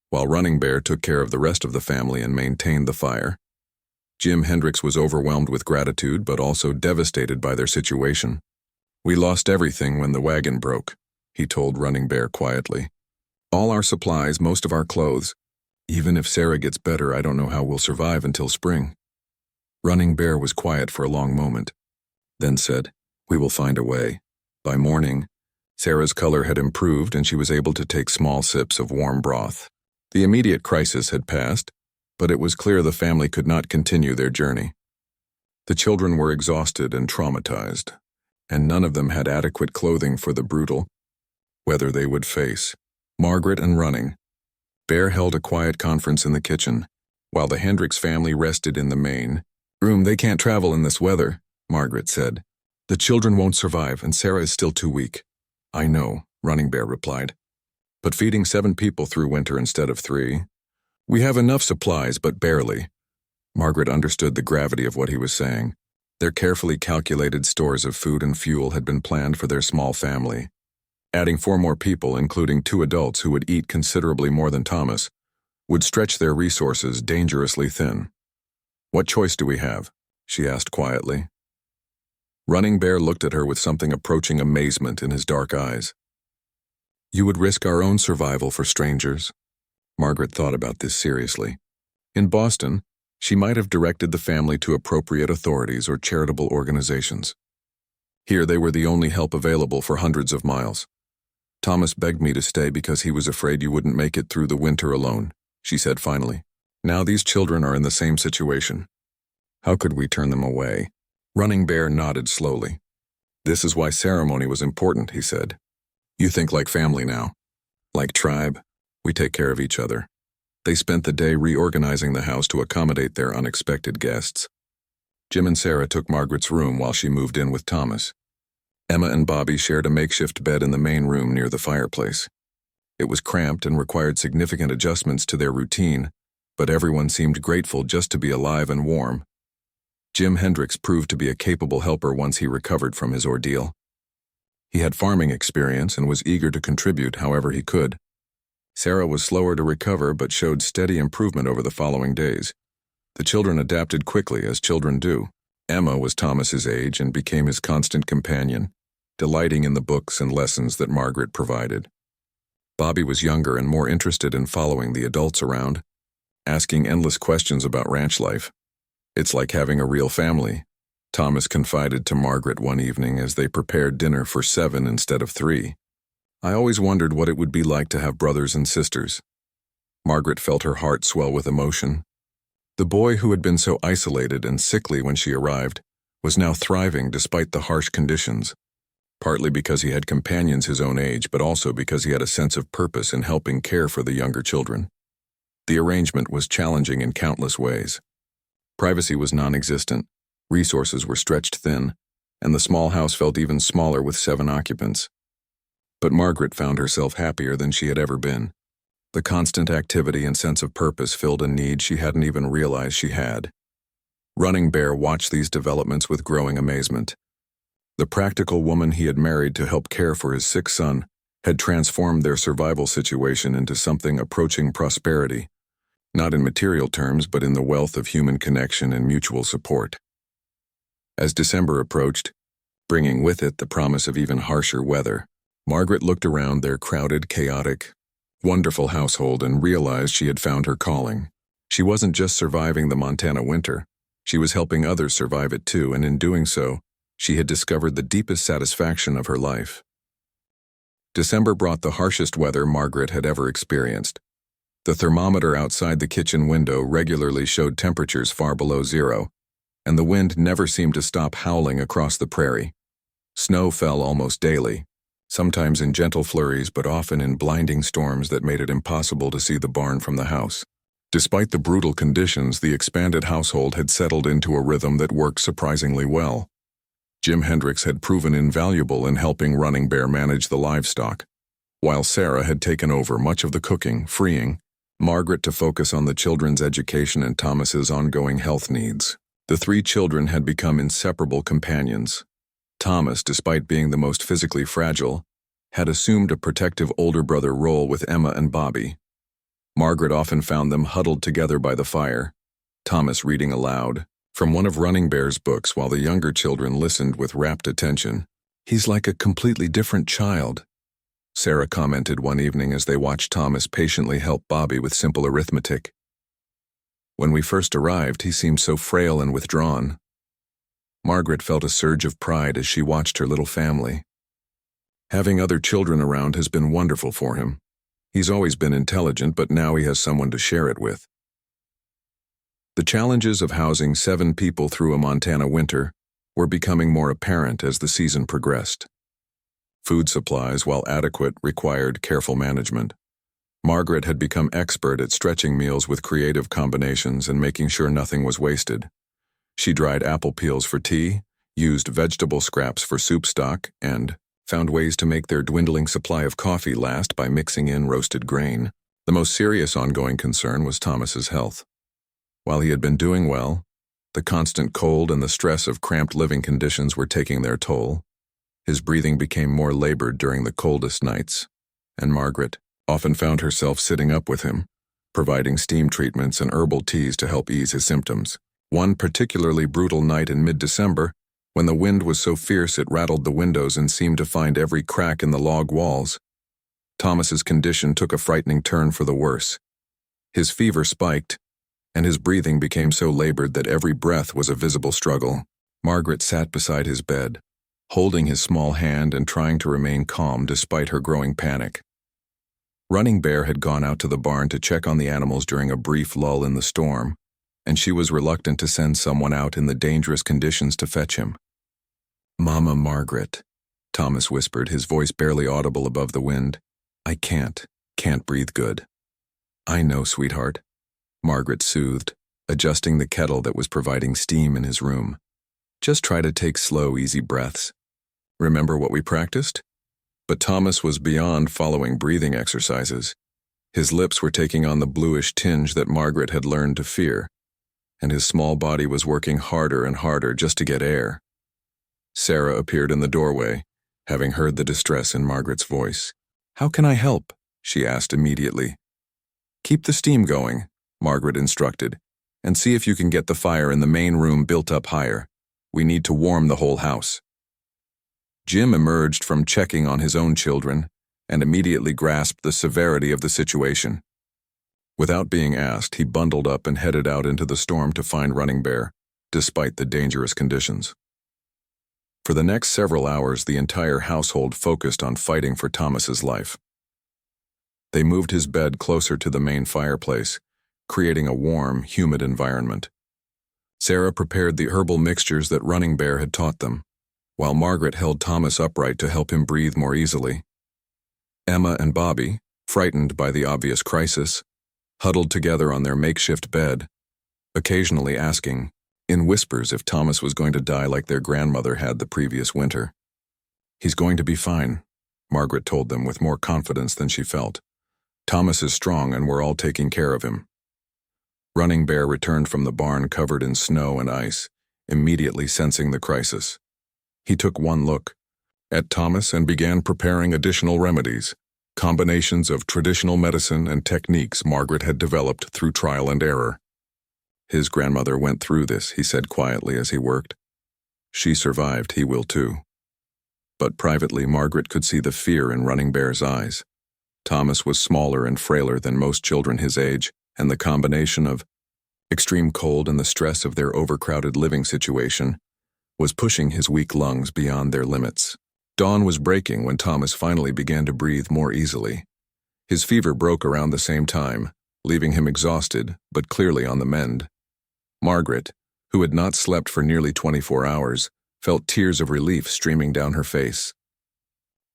while Running Bear took care of the rest of the family and maintained the fire. Jim Hendricks was overwhelmed with gratitude but also devastated by their situation. "We lost everything when the wagon broke," he told Running Bear quietly. "All our supplies, most of our clothes. Even if Sarah gets better, I don't know how we'll survive until spring." Running Bear was quiet for a long moment, then said, "We will find a way." By morning, Sarah's color had improved and she was able to take small sips of warm broth. The immediate crisis had passed, but it was clear the family could not continue their journey. The children were exhausted and traumatized, and none of them had adequate clothing for the brutal weather they would face. Margaret and Running Bear held a quiet conference in the kitchen, while the Hendricks family rested in the main room. "They can't travel in this weather," Margaret said. "The children won't survive, and Sarah is still too weak." "I know," Running Bear replied. "But feeding 7 people through winter instead of 3. We have enough supplies, but barely." Margaret understood the gravity of what he was saying. Their carefully calculated stores of food and fuel had been planned for their small family. Adding 4 more people, including 2 adults who would eat considerably more than Thomas, would stretch their resources dangerously thin. "What choice do we have?" she asked quietly. Running Bear looked at her with something approaching amazement in his dark eyes. "You would risk our own survival for strangers?" Margaret thought about this seriously. In Boston, she might have directed the family to appropriate authorities or charitable organizations. Here they were the only help available for hundreds of miles. "Thomas begged me to stay because he was afraid you wouldn't make it through the winter alone," she said finally. "Now these children are in the same situation. How could we turn them away?" Running Bear nodded slowly. "This is why ceremony was important," he said. "You think like family now. Like tribe. We take care of each other." They spent the day reorganizing the house to accommodate their unexpected guests. Jim and Sarah took Margaret's room while she moved in with Thomas. Emma and Bobby shared a makeshift bed in the main room near the fireplace. It was cramped and required significant adjustments to their routine, but everyone seemed grateful just to be alive and warm. Jim Hendricks proved to be a capable helper once he recovered from his ordeal. He had farming experience and was eager to contribute however he could. Sarah was slower to recover but showed steady improvement over the following days. The children adapted quickly, as children do. Emma was Thomas's age and became his constant companion, delighting in the books and lessons that Margaret provided. Bobby was younger and more interested in following the adults around, asking endless questions about ranch life. "It's like having a real family," Thomas confided to Margaret one evening as they prepared dinner for 7 instead of 3. "I always wondered what it would be like to have brothers and sisters." Margaret felt her heart swell with emotion. The boy who had been so isolated and sickly when she arrived was now thriving despite the harsh conditions, partly because he had companions his own age, but also because he had a sense of purpose in helping care for the younger children. The arrangement was challenging in countless ways. Privacy was non-existent, resources were stretched thin, and the small house felt even smaller with 7 occupants. But Margaret found herself happier than she had ever been. The constant activity and sense of purpose filled a need she hadn't even realized she had. Running Bear watched these developments with growing amazement. The practical woman he had married to help care for his sick son had transformed their survival situation into something approaching prosperity, not in material terms but in the wealth of human connection and mutual support. As December approached, bringing with it the promise of even harsher weather, Margaret looked around their crowded, chaotic, wonderful household and realized she had found her calling. She wasn't just surviving the Montana winter, she was helping others survive it too, and in doing so, she had discovered the deepest satisfaction of her life. December brought the harshest weather Margaret had ever experienced. The thermometer outside the kitchen window regularly showed temperatures far below 0, and the wind never seemed to stop howling across the prairie. Snow fell almost daily, sometimes in gentle flurries but often in blinding storms that made it impossible to see the barn from the house. Despite the brutal conditions, the expanded household had settled into a rhythm that worked surprisingly well. Jim Hendricks had proven invaluable in helping Running Bear manage the livestock, while Sarah had taken over much of the cooking, freeing Margaret to focus on the children's education and Thomas's ongoing health needs. The three children had become inseparable companions. Thomas, despite being the most physically fragile, had assumed a protective older brother role with Emma and Bobby. Margaret often found them huddled together by the fire, Thomas reading aloud from one of Running Bear's books while the younger children listened with rapt attention. "He's like a completely different child," Sarah commented one evening as they watched Thomas patiently help Bobby with simple arithmetic. "When we first arrived, he seemed so frail and withdrawn." Margaret felt a surge of pride as she watched her little family. Having other children around has been wonderful for him. He's always been intelligent, but now he has someone to share it with. The challenges of housing 7 people through a Montana winter were becoming more apparent as the season progressed. Food supplies, while adequate, required careful management. Margaret had become expert at stretching meals with creative combinations and making sure nothing was wasted. She dried apple peels for tea, used vegetable scraps for soup stock, and found ways to make their dwindling supply of coffee last by mixing in roasted grain. The most serious ongoing concern was Thomas's health. While he had been doing well, the constant cold and the stress of cramped living conditions were taking their toll. His breathing became more labored during the coldest nights, and Margaret often found herself sitting up with him, providing steam treatments and herbal teas to help ease his symptoms. One particularly brutal night in mid-December, when the wind was so fierce it rattled the windows and seemed to find every crack in the log walls, Thomas's condition took a frightening turn for the worse. His fever spiked, and his breathing became so labored that every breath was a visible struggle. Margaret sat beside his bed, holding his small hand and trying to remain calm despite her growing panic. Running Bear had gone out to the barn to check on the animals during a brief lull in the storm, and she was reluctant to send someone out in the dangerous conditions to fetch him. "Mama Margaret," Thomas whispered, his voice barely audible above the wind. "I can't breathe good." "I know, sweetheart," Margaret soothed, adjusting the kettle that was providing steam in his room. "Just try to take slow, easy breaths. Remember what we practiced?" But Thomas was beyond following breathing exercises. His lips were taking on the bluish tinge that Margaret had learned to fear, and his small body was working harder and harder just to get air. Sarah appeared in the doorway, having heard the distress in Margaret's voice. "How can I help?" she asked immediately. "Keep the steam going," Margaret instructed, "and see if you can get the fire in the main room built up higher. We need to warm the whole house." Jim emerged from checking on his own children and immediately grasped the severity of the situation. Without being asked, he bundled up and headed out into the storm to find Running Bear, despite the dangerous conditions. For the next several hours, the entire household focused on fighting for Thomas's life. They moved his bed closer to the main fireplace, creating a warm, humid environment. Sarah prepared the herbal mixtures that Running Bear had taught them, while Margaret held Thomas upright to help him breathe more easily. Emma and Bobby, frightened by the obvious crisis, huddled together on their makeshift bed, occasionally asking, in whispers, if Thomas was going to die like their grandmother had the previous winter. "He's going to be fine," Margaret told them with more confidence than she felt. "Thomas is strong and we're all taking care of him." Running Bear returned from the barn covered in snow and ice, immediately sensing the crisis. He took one look at Thomas and began preparing additional remedies, combinations of traditional medicine and techniques Margaret had developed through trial and error. "His grandmother went through this," he said quietly as he worked. "She survived, he will too." But privately, Margaret could see the fear in Running Bear's eyes. Thomas was smaller and frailer than most children his age, and the combination of extreme cold and the stress of their overcrowded living situation was pushing his weak lungs beyond their limits. Dawn was breaking when Thomas finally began to breathe more easily. His fever broke around the same time, leaving him exhausted, but clearly on the mend. Margaret, who had not slept for nearly 24 hours, felt tears of relief streaming down her face.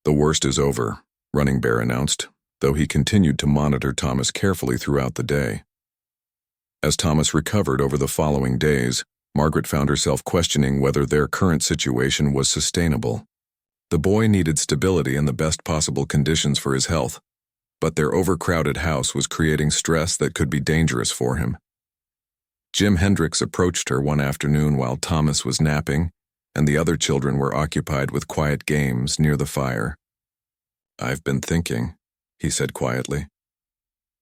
The worst is over, Running Bear announced, though he continued to monitor Thomas carefully throughout the day. As Thomas recovered over the following days, Margaret found herself questioning whether their current situation was sustainable. The boy needed stability and the best possible conditions for his health, but their overcrowded house was creating stress that could be dangerous for him. Jim Hendricks approached her one afternoon while Thomas was napping, and the other children were occupied with quiet games near the fire. "I've been thinking," he said quietly.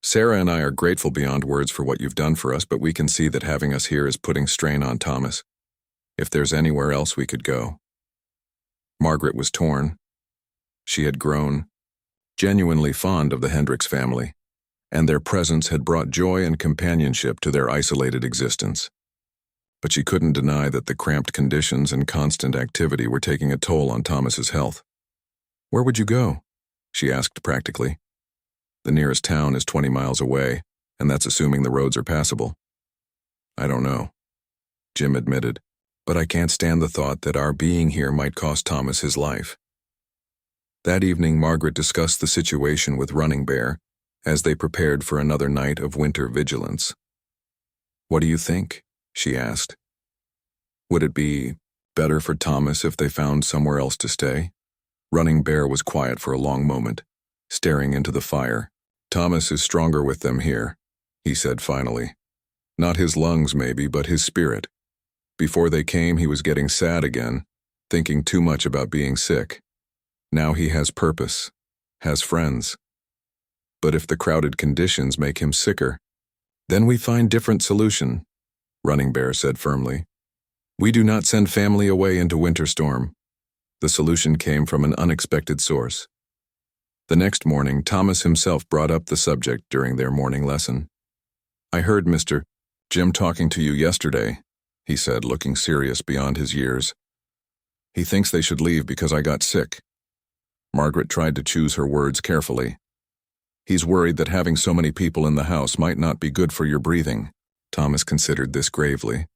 "Sarah and I are grateful beyond words for what you've done for us, but we can see that having us here is putting strain on Thomas. If there's anywhere else we could go." Margaret was torn. She had grown genuinely fond of the Hendricks family, and their presence had brought joy and companionship to their isolated existence. But she couldn't deny that the cramped conditions and constant activity were taking a toll on Thomas's health. "Where would you go?" she asked practically. "The nearest town is 20 miles away, and that's assuming the roads are passable." "I don't know," Jim admitted, "but I can't stand the thought that our being here might cost Thomas his life." That evening, Margaret discussed the situation with Running Bear as they prepared for another night of winter vigilance. "What do you think?" she asked. "Would it be better for Thomas if they found somewhere else to stay?" Running Bear was quiet for a long moment, staring into the fire. "Thomas is stronger with them here," he said finally. "Not his lungs maybe, but his spirit. Before they came, he was getting sad again, thinking too much about being sick. Now he has purpose, has friends. But if the crowded conditions make him sicker, then we find different solution," Running Bear said firmly. "We do not send family away into winter storm." The solution came from an unexpected source. The next morning, Thomas himself brought up the subject during their morning lesson. "I heard Mr. Jim talking to you yesterday," he said, looking serious beyond his years. "He thinks they should leave because I got sick." Margaret tried to choose her words carefully. "He's worried that having so many people in the house might not be good for your breathing." Thomas considered this gravely.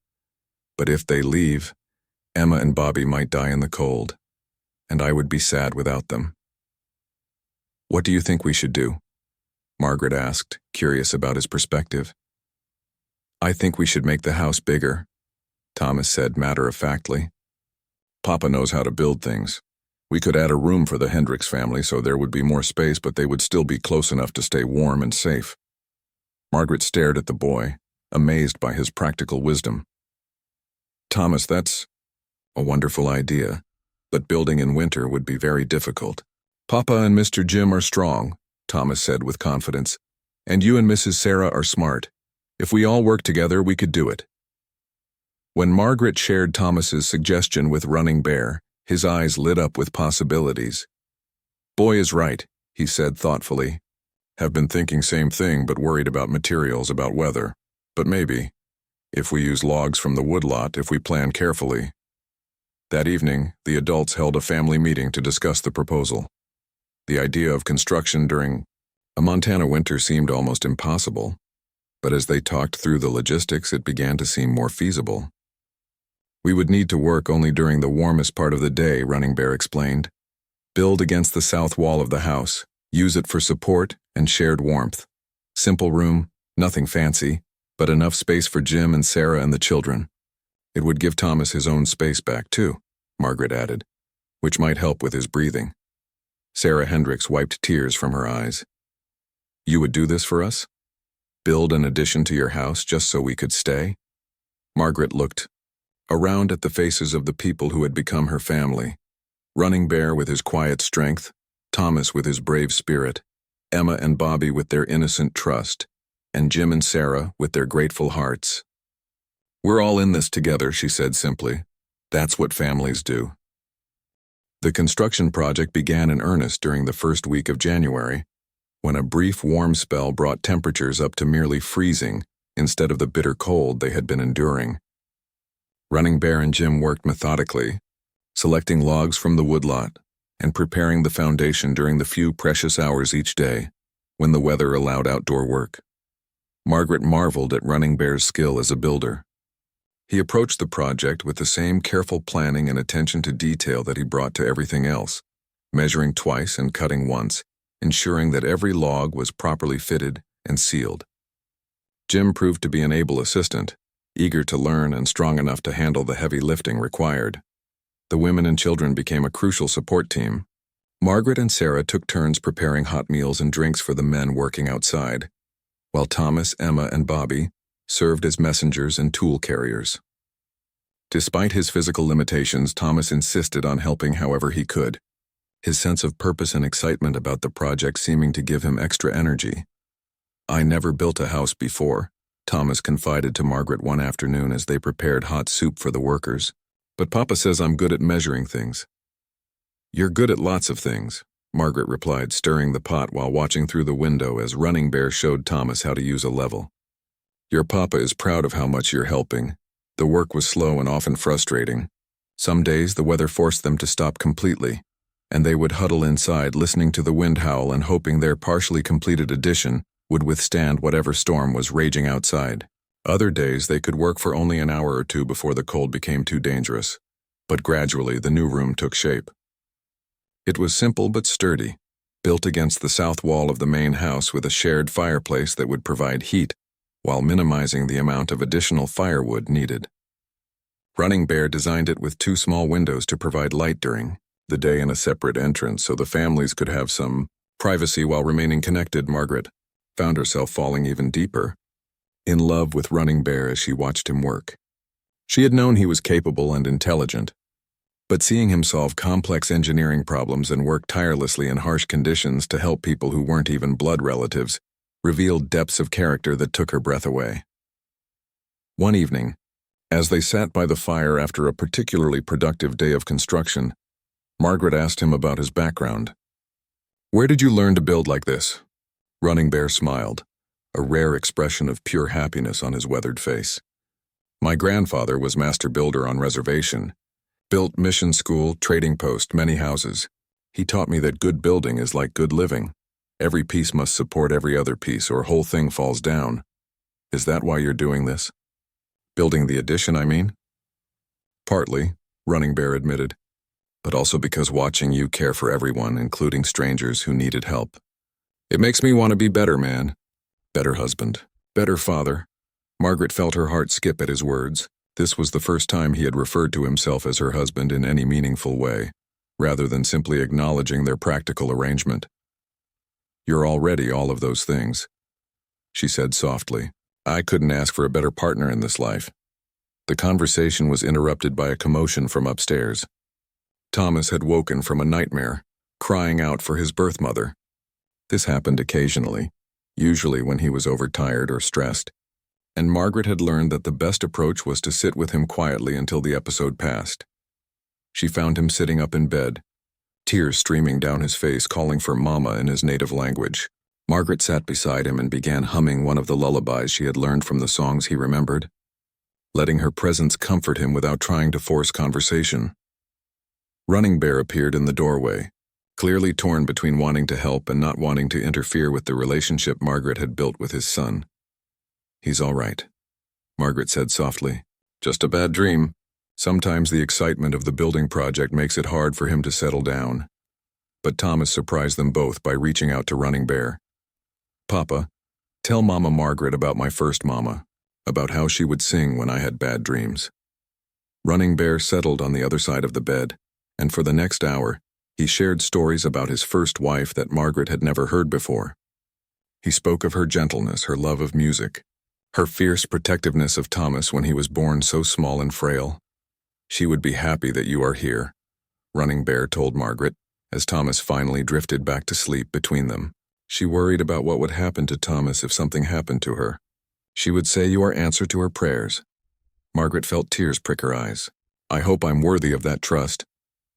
"But if they leave, Emma and Bobby might die in the cold, and I would be sad without them." "What do you think we should do?" Margaret asked, curious about his perspective. "I think we should make the house bigger," Thomas said matter-of-factly. "Papa knows how to build things. We could add a room for the Hendricks family so there would be more space, but they would still be close enough to stay warm and safe." Margaret stared at the boy, amazed by his practical wisdom. "Thomas, that's a wonderful idea, but building in winter would be very difficult." "Papa and Mr. Jim are strong," Thomas said with confidence, "and you and Mrs. Sarah are smart. If we all work together, we could do it." When Margaret shared Thomas's suggestion with Running Bear, his eyes lit up with possibilities. "Boy is right," he said thoughtfully. "Have been thinking same thing, but worried about materials, about weather. But maybe, if we use logs from the woodlot, if we plan carefully." That evening, the adults held a family meeting to discuss the proposal. The idea of construction during a Montana winter seemed almost impossible, but as they talked through the logistics, it began to seem more feasible. "We would need to work only during the warmest part of the day," Running Bear explained. "Build against the south wall of the house, use it for support and shared warmth. Simple room, nothing fancy, but enough space for Jim and Sarah and the children. It would give Thomas his own space back too," Margaret added, "which might help with his breathing." Sarah Hendricks wiped tears from her eyes. "You would do this for us? Build an addition to your house just so we could stay?" Margaret looked around at the faces of the people who had become her family. Running Bear with his quiet strength, Thomas with his brave spirit, Emma and Bobby with their innocent trust, and Jim and Sarah with their grateful hearts. "We're all in this together," she said simply. "That's what families do." The construction project began in earnest during the first week of January, when a brief warm spell brought temperatures up to merely freezing instead of the bitter cold they had been enduring. Running Bear and Jim worked methodically, selecting logs from the woodlot and preparing the foundation during the few precious hours each day when the weather allowed outdoor work. Margaret marveled at Running Bear's skill as a builder. He approached the project with the same careful planning and attention to detail that he brought to everything else, measuring twice and cutting once, ensuring that every log was properly fitted and sealed. Jim proved to be an able assistant, eager to learn and strong enough to handle the heavy lifting required. The women and children became a crucial support team. Margaret and Sarah took turns preparing hot meals and drinks for the men working outside, while Thomas, Emma, and Bobby served as messengers and tool carriers. Despite his physical limitations, Thomas insisted on helping however he could, his sense of purpose and excitement about the project seeming to give him extra energy. "I never built a house before," Thomas confided to Margaret one afternoon as they prepared hot soup for the workers. "But Papa says I'm good at measuring things." "You're good at lots of things," Margaret replied, stirring the pot while watching through the window as Running Bear showed Thomas how to use a level. "Your papa is proud of how much you're helping." The work was slow and often frustrating. Some days the weather forced them to stop completely, and they would huddle inside listening to the wind howl and hoping their partially completed addition would withstand whatever storm was raging outside. Other days they could work for only an hour or two before the cold became too dangerous, but gradually the new room took shape. It was simple but sturdy, built against the south wall of the main house with a shared fireplace that would provide heat while minimizing the amount of additional firewood needed. Running Bear designed it with 2 small windows to provide light during the day and a separate entrance so the families could have some privacy while remaining connected. Margaret found herself falling even deeper in love with Running Bear as she watched him work. She had known he was capable and intelligent, but seeing him solve complex engineering problems and work tirelessly in harsh conditions to help people who weren't even blood relatives revealed depths of character that took her breath away. One evening, as they sat by the fire after a particularly productive day of construction, Margaret asked him about his background. "Where did you learn to build like this?" Running Bear smiled, a rare expression of pure happiness on his weathered face. "My grandfather was master builder on reservation. Built mission school, trading post, many houses. He taught me that good building is like good living. Every piece must support every other piece or whole thing falls down. Is that why you're doing this? Building the addition, I mean?" "Partly," Running Bear admitted, "but also because watching you care for everyone, including strangers who needed help. It makes me want to be better man, better husband, better father." Margaret felt her heart skip at his words. This was the first time he had referred to himself as her husband in any meaningful way, rather than simply acknowledging their practical arrangement. "You're already all of those things," she said softly. "I couldn't ask for a better partner in this life." The conversation was interrupted by a commotion from upstairs. Thomas had woken from a nightmare, crying out for his birth mother. This happened occasionally, usually when he was overtired or stressed, and Margaret had learned that the best approach was to sit with him quietly until the episode passed. She found him sitting up in bed, tears streaming down his face, calling for Mama in his native language. Margaret sat beside him and began humming one of the lullabies she had learned from the songs he remembered, letting her presence comfort him without trying to force conversation. Running Bear appeared in the doorway, clearly torn between wanting to help and not wanting to interfere with the relationship Margaret had built with his son. "He's all right," Margaret said softly. "Just a bad dream. Sometimes the excitement of the building project makes it hard for him to settle down." But Thomas surprised them both by reaching out to Running Bear. "Papa, tell Mama Margaret about my first mama, about how she would sing when I had bad dreams." Running Bear settled on the other side of the bed, and for the next hour, he shared stories about his first wife that Margaret had never heard before. He spoke of her gentleness, her love of music, her fierce protectiveness of Thomas when he was born so small and frail. "She would be happy that you are here," Running Bear told Margaret, as Thomas finally drifted back to sleep between them. She worried about what would happen to Thomas if something happened to her. She would say you are answer to her prayers. Margaret felt tears prick her eyes. "I hope I'm worthy of that trust."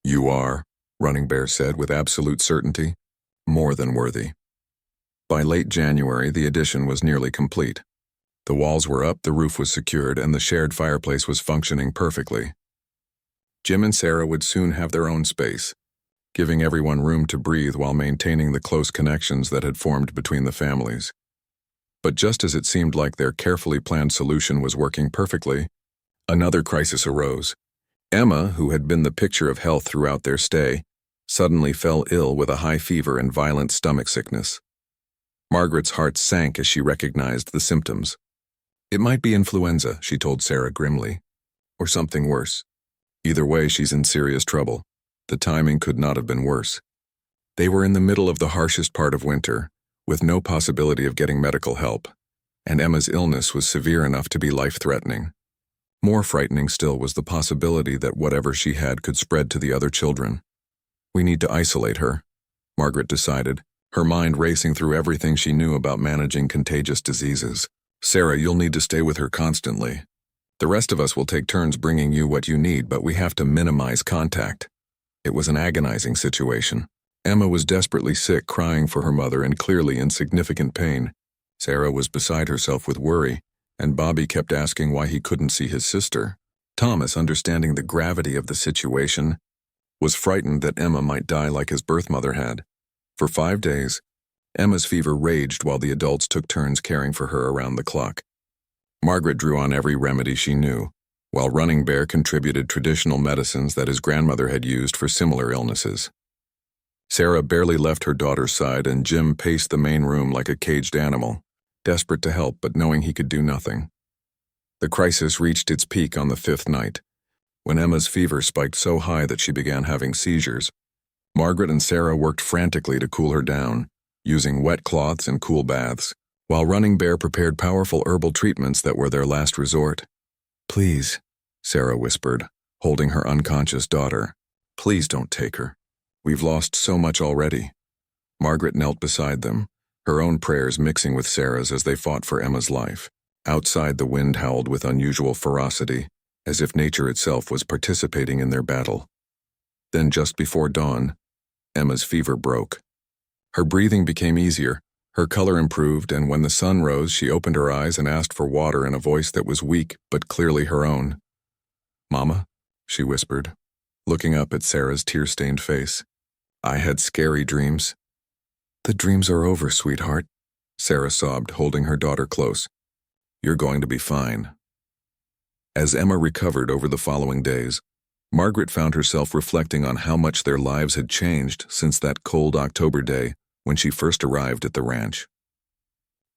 "You are," Running Bear said with absolute certainty. "More than worthy." By late January, the addition was nearly complete. The walls were up, the roof was secured, and the shared fireplace was functioning perfectly. Jim and Sarah would soon have their own space, giving everyone room to breathe while maintaining the close connections that had formed between the families. But just as it seemed like their carefully planned solution was working perfectly, another crisis arose. Emma, who had been the picture of health throughout their stay, suddenly fell ill with a high fever and violent stomach sickness. Margaret's heart sank as she recognized the symptoms. It might be influenza, she told Sarah grimly, or something worse. Either way, she's in serious trouble. The timing could not have been worse. They were in the middle of the harshest part of winter, with no possibility of getting medical help, and Emma's illness was severe enough to be life-threatening. More frightening still was the possibility that whatever she had could spread to the other children. We need to isolate her, Margaret decided, her mind racing through everything she knew about managing contagious diseases. Sarah, you'll need to stay with her constantly. The rest of us will take turns bringing you what you need, but we have to minimize contact. It was an agonizing situation. Emma was desperately sick, crying for her mother and clearly in significant pain. Sarah was beside herself with worry, and Bobby kept asking why he couldn't see his sister. Thomas, understanding the gravity of the situation, was frightened that Emma might die like his birth mother had. For 5 days, Emma's fever raged while the adults took turns caring for her around the clock. Margaret drew on every remedy she knew, while Running Bear contributed traditional medicines that his grandmother had used for similar illnesses. Sarah barely left her daughter's side, and Jim paced the main room like a caged animal, desperate to help but knowing he could do nothing. The crisis reached its peak on the 5th night, when Emma's fever spiked so high that she began having seizures. Margaret and Sarah worked frantically to cool her down, using wet cloths and cool baths, while Running Bear prepared powerful herbal treatments that were their last resort. "Please," Sarah whispered, holding her unconscious daughter. "Please don't take her. We've lost so much already." Margaret knelt beside them, her own prayers mixing with Sarah's as they fought for Emma's life. Outside, the wind howled with unusual ferocity, as if nature itself was participating in their battle. Then, just before dawn, Emma's fever broke. Her breathing became easier, her color improved, and when the sun rose, she opened her eyes and asked for water in a voice that was weak but clearly her own. "Mama," she whispered, looking up at Sarah's tear-stained face. "I had scary dreams." "The dreams are over, sweetheart," Sarah sobbed, holding her daughter close. "You're going to be fine." As Emma recovered over the following days, Margaret found herself reflecting on how much their lives had changed since that cold October day when she first arrived at the ranch.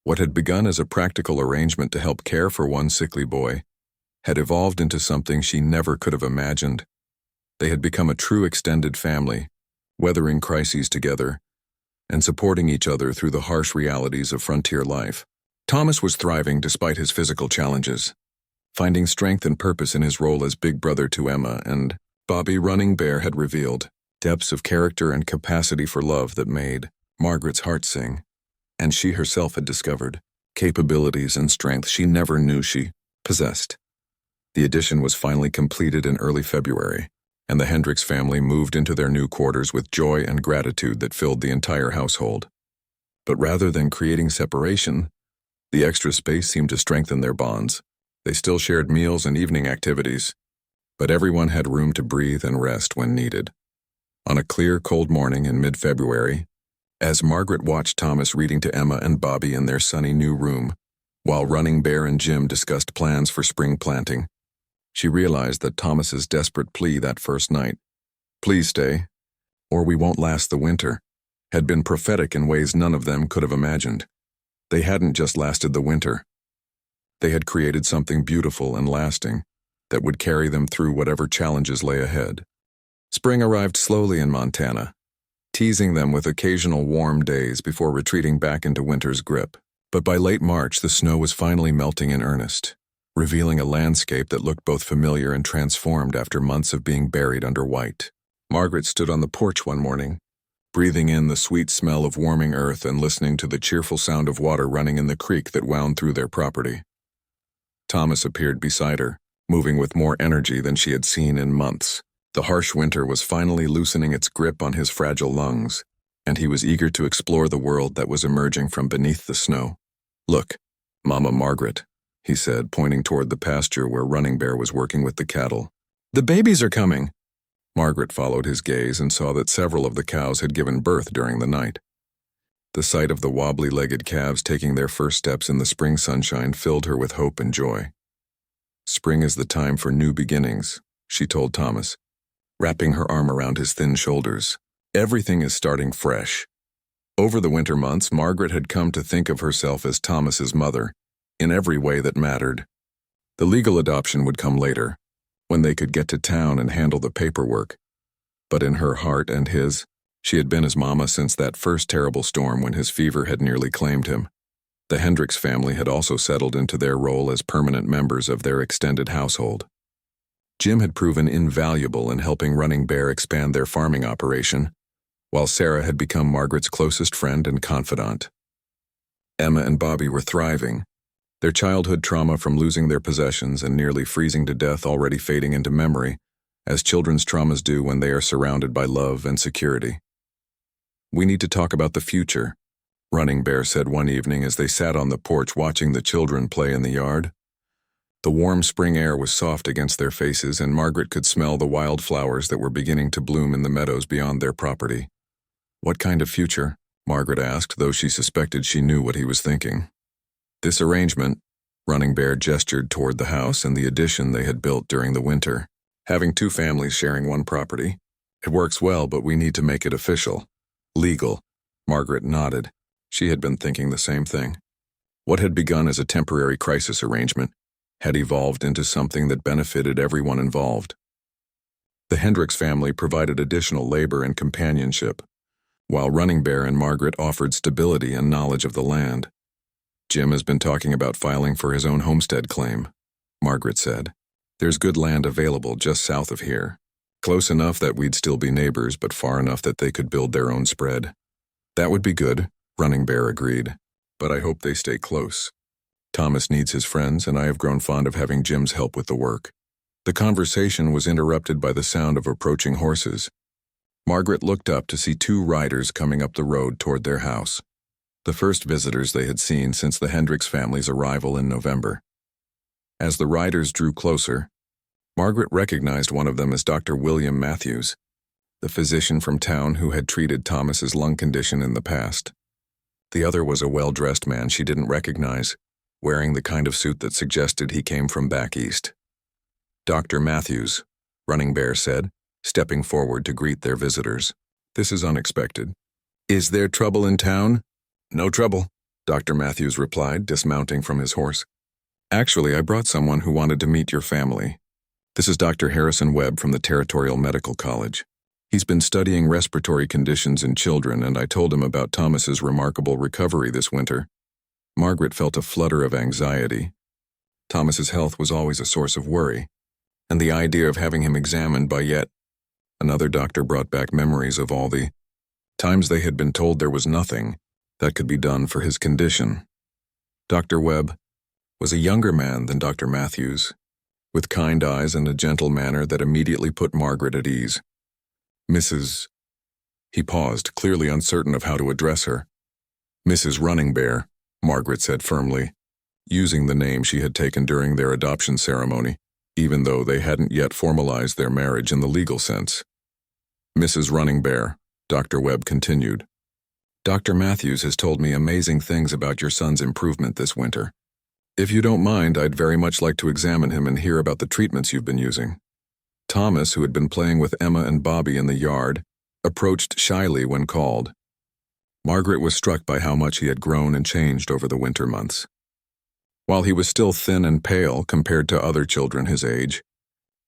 What had begun as a practical arrangement to help care for one sickly boy had evolved into something she never could have imagined. They had become a true extended family, weathering crises together and supporting each other through the harsh realities of frontier life. Thomas was thriving despite his physical challenges, finding strength and purpose in his role as big brother to Emma, and Bobby Running Bear had revealed depths of character and capacity for love that made Margaret's heart sing, and she herself had discovered capabilities and strength she never knew she possessed. The addition was finally completed in early February, and the Hendricks family moved into their new quarters with joy and gratitude that filled the entire household. But rather than creating separation, the extra space seemed to strengthen their bonds. They still shared meals and evening activities, but everyone had room to breathe and rest when needed. On a clear, cold morning in mid-February, as Margaret watched Thomas reading to Emma and Bobby in their sunny new room, while Running Bear and Jim discussed plans for spring planting, she realized that Thomas's desperate plea that first night, "Please stay, or we won't last the winter," had been prophetic in ways none of them could have imagined. They hadn't just lasted the winter. They had created something beautiful and lasting that would carry them through whatever challenges lay ahead. Spring arrived slowly in Montana, teasing them with occasional warm days before retreating back into winter's grip. But by late March, the snow was finally melting in earnest, revealing a landscape that looked both familiar and transformed after months of being buried under white. Margaret stood on the porch one morning, breathing in the sweet smell of warming earth and listening to the cheerful sound of water running in the creek that wound through their property. Thomas appeared beside her, moving with more energy than she had seen in months. The harsh winter was finally loosening its grip on his fragile lungs, and he was eager to explore the world that was emerging from beneath the snow. "Look, Mama Margaret," he said, pointing toward the pasture where Running Bear was working with the cattle. "The babies are coming." Margaret followed his gaze and saw that several of the cows had given birth during the night. The sight of the wobbly-legged calves taking their first steps in the spring sunshine filled her with hope and joy. "Spring is the time for new beginnings," she told Thomas, wrapping her arm around his thin shoulders. Everything is starting fresh. Over the winter months, Margaret had come to think of herself as Thomas's mother, in every way that mattered. The legal adoption would come later, when they could get to town and handle the paperwork. But in her heart and his, she had been his mama since that first terrible storm when his fever had nearly claimed him. The Hendricks family had also settled into their role as permanent members of their extended household. Jim had proven invaluable in helping Running Bear expand their farming operation, while Sarah had become Margaret's closest friend and confidant. Emma and Bobby were thriving, their childhood trauma from losing their possessions and nearly freezing to death already fading into memory, as children's traumas do when they are surrounded by love and security. "We need to talk about the future," Running Bear said one evening as they sat on the porch watching the children play in the yard. The warm spring air was soft against their faces, and Margaret could smell the wild flowers that were beginning to bloom in the meadows beyond their property. "What kind of future?" Margaret asked, though she suspected she knew what he was thinking. "This arrangement," Running Bear gestured toward the house and the addition they had built during the winter. "Having two families sharing one property. It works well, but we need to make it official. Legal." Margaret nodded. She had been thinking the same thing. What had begun as a temporary crisis arrangement had evolved into something that benefited everyone involved. The Hendricks family provided additional labor and companionship, while Running Bear and Margaret offered stability and knowledge of the land. "Jim has been talking about filing for his own homestead claim," Margaret said. "There's good land available just south of here. Close enough that we'd still be neighbors, but far enough that they could build their own spread." "That would be good," Running Bear agreed. "But I hope they stay close. Thomas needs his friends, and I have grown fond of having Jim's help with the work." The conversation was interrupted by the sound of approaching horses. Margaret looked up to see two riders coming up the road toward their house, the first visitors they had seen since the Hendricks family's arrival in November. As the riders drew closer, Margaret recognized one of them as Dr. William Matthews, the physician from town who had treated Thomas's lung condition in the past. The other was a well-dressed man she didn't recognize, wearing the kind of suit that suggested he came from back east. "Dr. Matthews," Running Bear said, stepping forward to greet their visitors. "This is unexpected. Is there trouble in town?" "No trouble," Dr. Matthews replied, dismounting from his horse. "Actually, I brought someone who wanted to meet your family. This is Dr. Harrison Webb from the Territorial Medical College. He's been studying respiratory conditions in children, and I told him about Thomas's remarkable recovery this winter." Margaret felt a flutter of anxiety. Thomas's health was always a source of worry, and the idea of having him examined by yet another doctor brought back memories of all the times they had been told there was nothing that could be done for his condition. Dr. Webb was a younger man than Dr. Matthews, with kind eyes and a gentle manner that immediately put Margaret at ease. "Mrs." He paused, clearly uncertain of how to address her. "Mrs. Running Bear," Margaret said firmly, using the name she had taken during their adoption ceremony, even though they hadn't yet formalized their marriage in the legal sense. "Mrs. Running Bear," Dr. Webb continued. "Dr. Matthews has told me amazing things about your son's improvement this winter. If you don't mind, I'd very much like to examine him and hear about the treatments you've been using." Thomas, who had been playing with Emma and Bobby in the yard, approached shyly when called. Margaret was struck by how much he had grown and changed over the winter months. While he was still thin and pale compared to other children his age,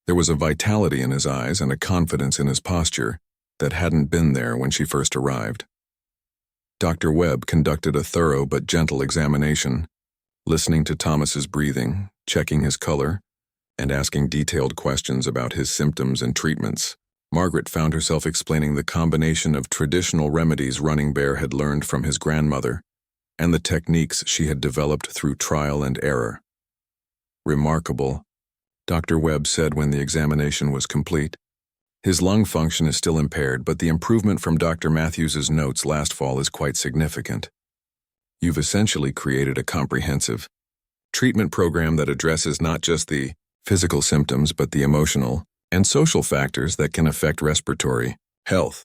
there was a vitality in his eyes and a confidence in his posture that hadn't been there when she first arrived. Dr. Webb conducted a thorough but gentle examination, listening to Thomas's breathing, checking his color, and asking detailed questions about his symptoms and treatments. Margaret found herself explaining the combination of traditional remedies Running Bear had learned from his grandmother and the techniques she had developed through trial and error. "Remarkable," Dr. Webb said when the examination was complete. "His lung function is still impaired, but the improvement from Dr. Matthews's notes last fall is quite significant. You've essentially created a comprehensive treatment program that addresses not just the physical symptoms but the emotional and social factors that can affect respiratory health."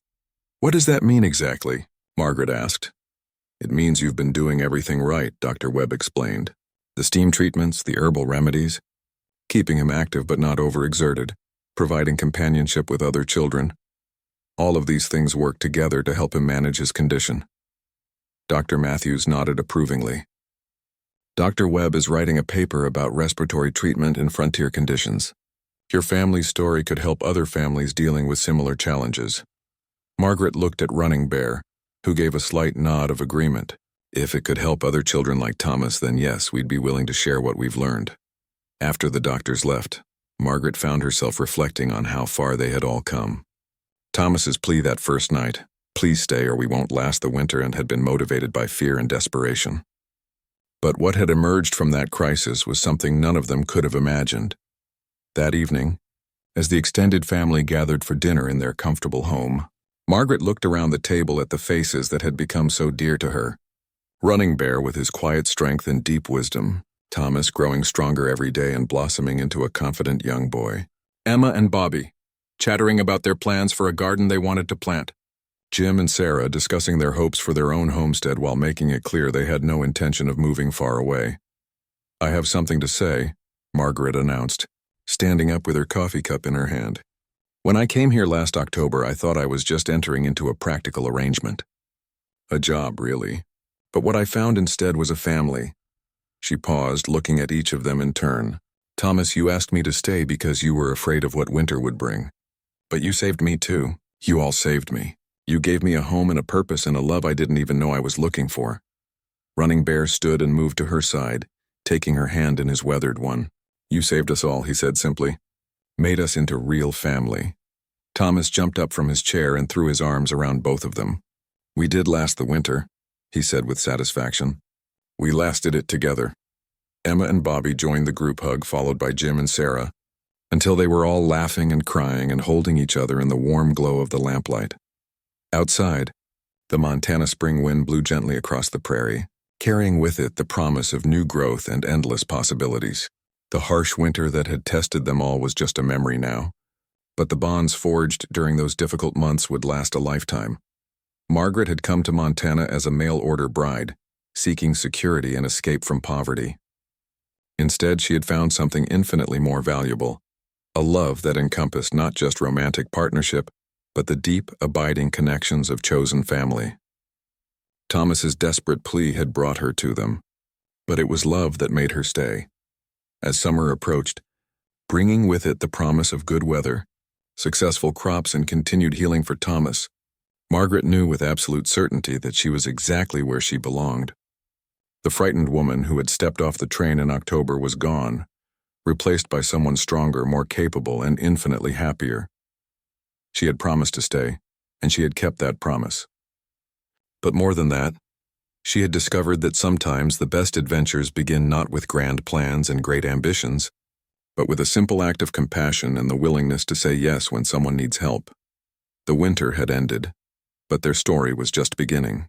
"What does that mean exactly?" Margaret asked. "It means you've been doing everything right," Dr. Webb explained. "The steam treatments, the herbal remedies, keeping him active but not overexerted, providing companionship with other children. All of these things worked together to help him manage his condition. Dr. Matthews nodded approvingly. Dr. Webb is writing a paper about respiratory treatment in frontier conditions. Your family's story could help other families dealing with similar challenges. Margaret looked at Running Bear, who gave a slight nod of agreement. If it could help other children like Thomas, then yes, we'd be willing to share what we've learned. After the doctors left, Margaret found herself reflecting on how far they had all come. Thomas's plea that first night, "Please stay or we won't last the winter," and had been motivated by fear and desperation. But what had emerged from that crisis was something none of them could have imagined. That evening, as the extended family gathered for dinner in their comfortable home, Margaret looked around the table at the faces that had become so dear to her. Running Bear with his quiet strength and deep wisdom, Thomas growing stronger every day and blossoming into a confident young boy, Emma and Bobby, chattering about their plans for a garden they wanted to plant, Jim and Sarah discussing their hopes for their own homestead while making it clear they had no intention of moving far away. "I have something to say," Margaret announced, standing up with her coffee cup in her hand. "When I came here last October, I thought I was just entering into a practical arrangement. A job, really. But what I found instead was a family." She paused, looking at each of them in turn. "Thomas, you asked me to stay because you were afraid of what winter would bring. But you saved me too. You all saved me. You gave me a home and a purpose and a love I didn't even know I was looking for." Running Bear stood and moved to her side, taking her hand in his weathered one. "You saved us all," he said simply. "Made us into real family." Thomas jumped up from his chair and threw his arms around both of them. "We did last the winter," he said with satisfaction. "We lasted it together." Emma and Bobby joined the group hug, followed by Jim and Sarah, until they were all laughing and crying and holding each other in the warm glow of the lamplight. Outside, the Montana spring wind blew gently across the prairie, carrying with it the promise of new growth and endless possibilities. The harsh winter that had tested them all was just a memory now, but the bonds forged during those difficult months would last a lifetime. Margaret had come to Montana as a mail-order bride, seeking security and escape from poverty. Instead, she had found something infinitely more valuable, a love that encompassed not just romantic partnership, but the deep, abiding connections of chosen family. Thomas's desperate plea had brought her to them, but it was love that made her stay. As summer approached, bringing with it the promise of good weather, successful crops, and continued healing for Thomas, Margaret knew with absolute certainty that she was exactly where she belonged. The frightened woman who had stepped off the train in October was gone, replaced by someone stronger, more capable, and infinitely happier. She had promised to stay, and she had kept that promise. But more than that, she had discovered that sometimes the best adventures begin not with grand plans and great ambitions, but with a simple act of compassion and the willingness to say yes when someone needs help. The winter had ended, but their story was just beginning.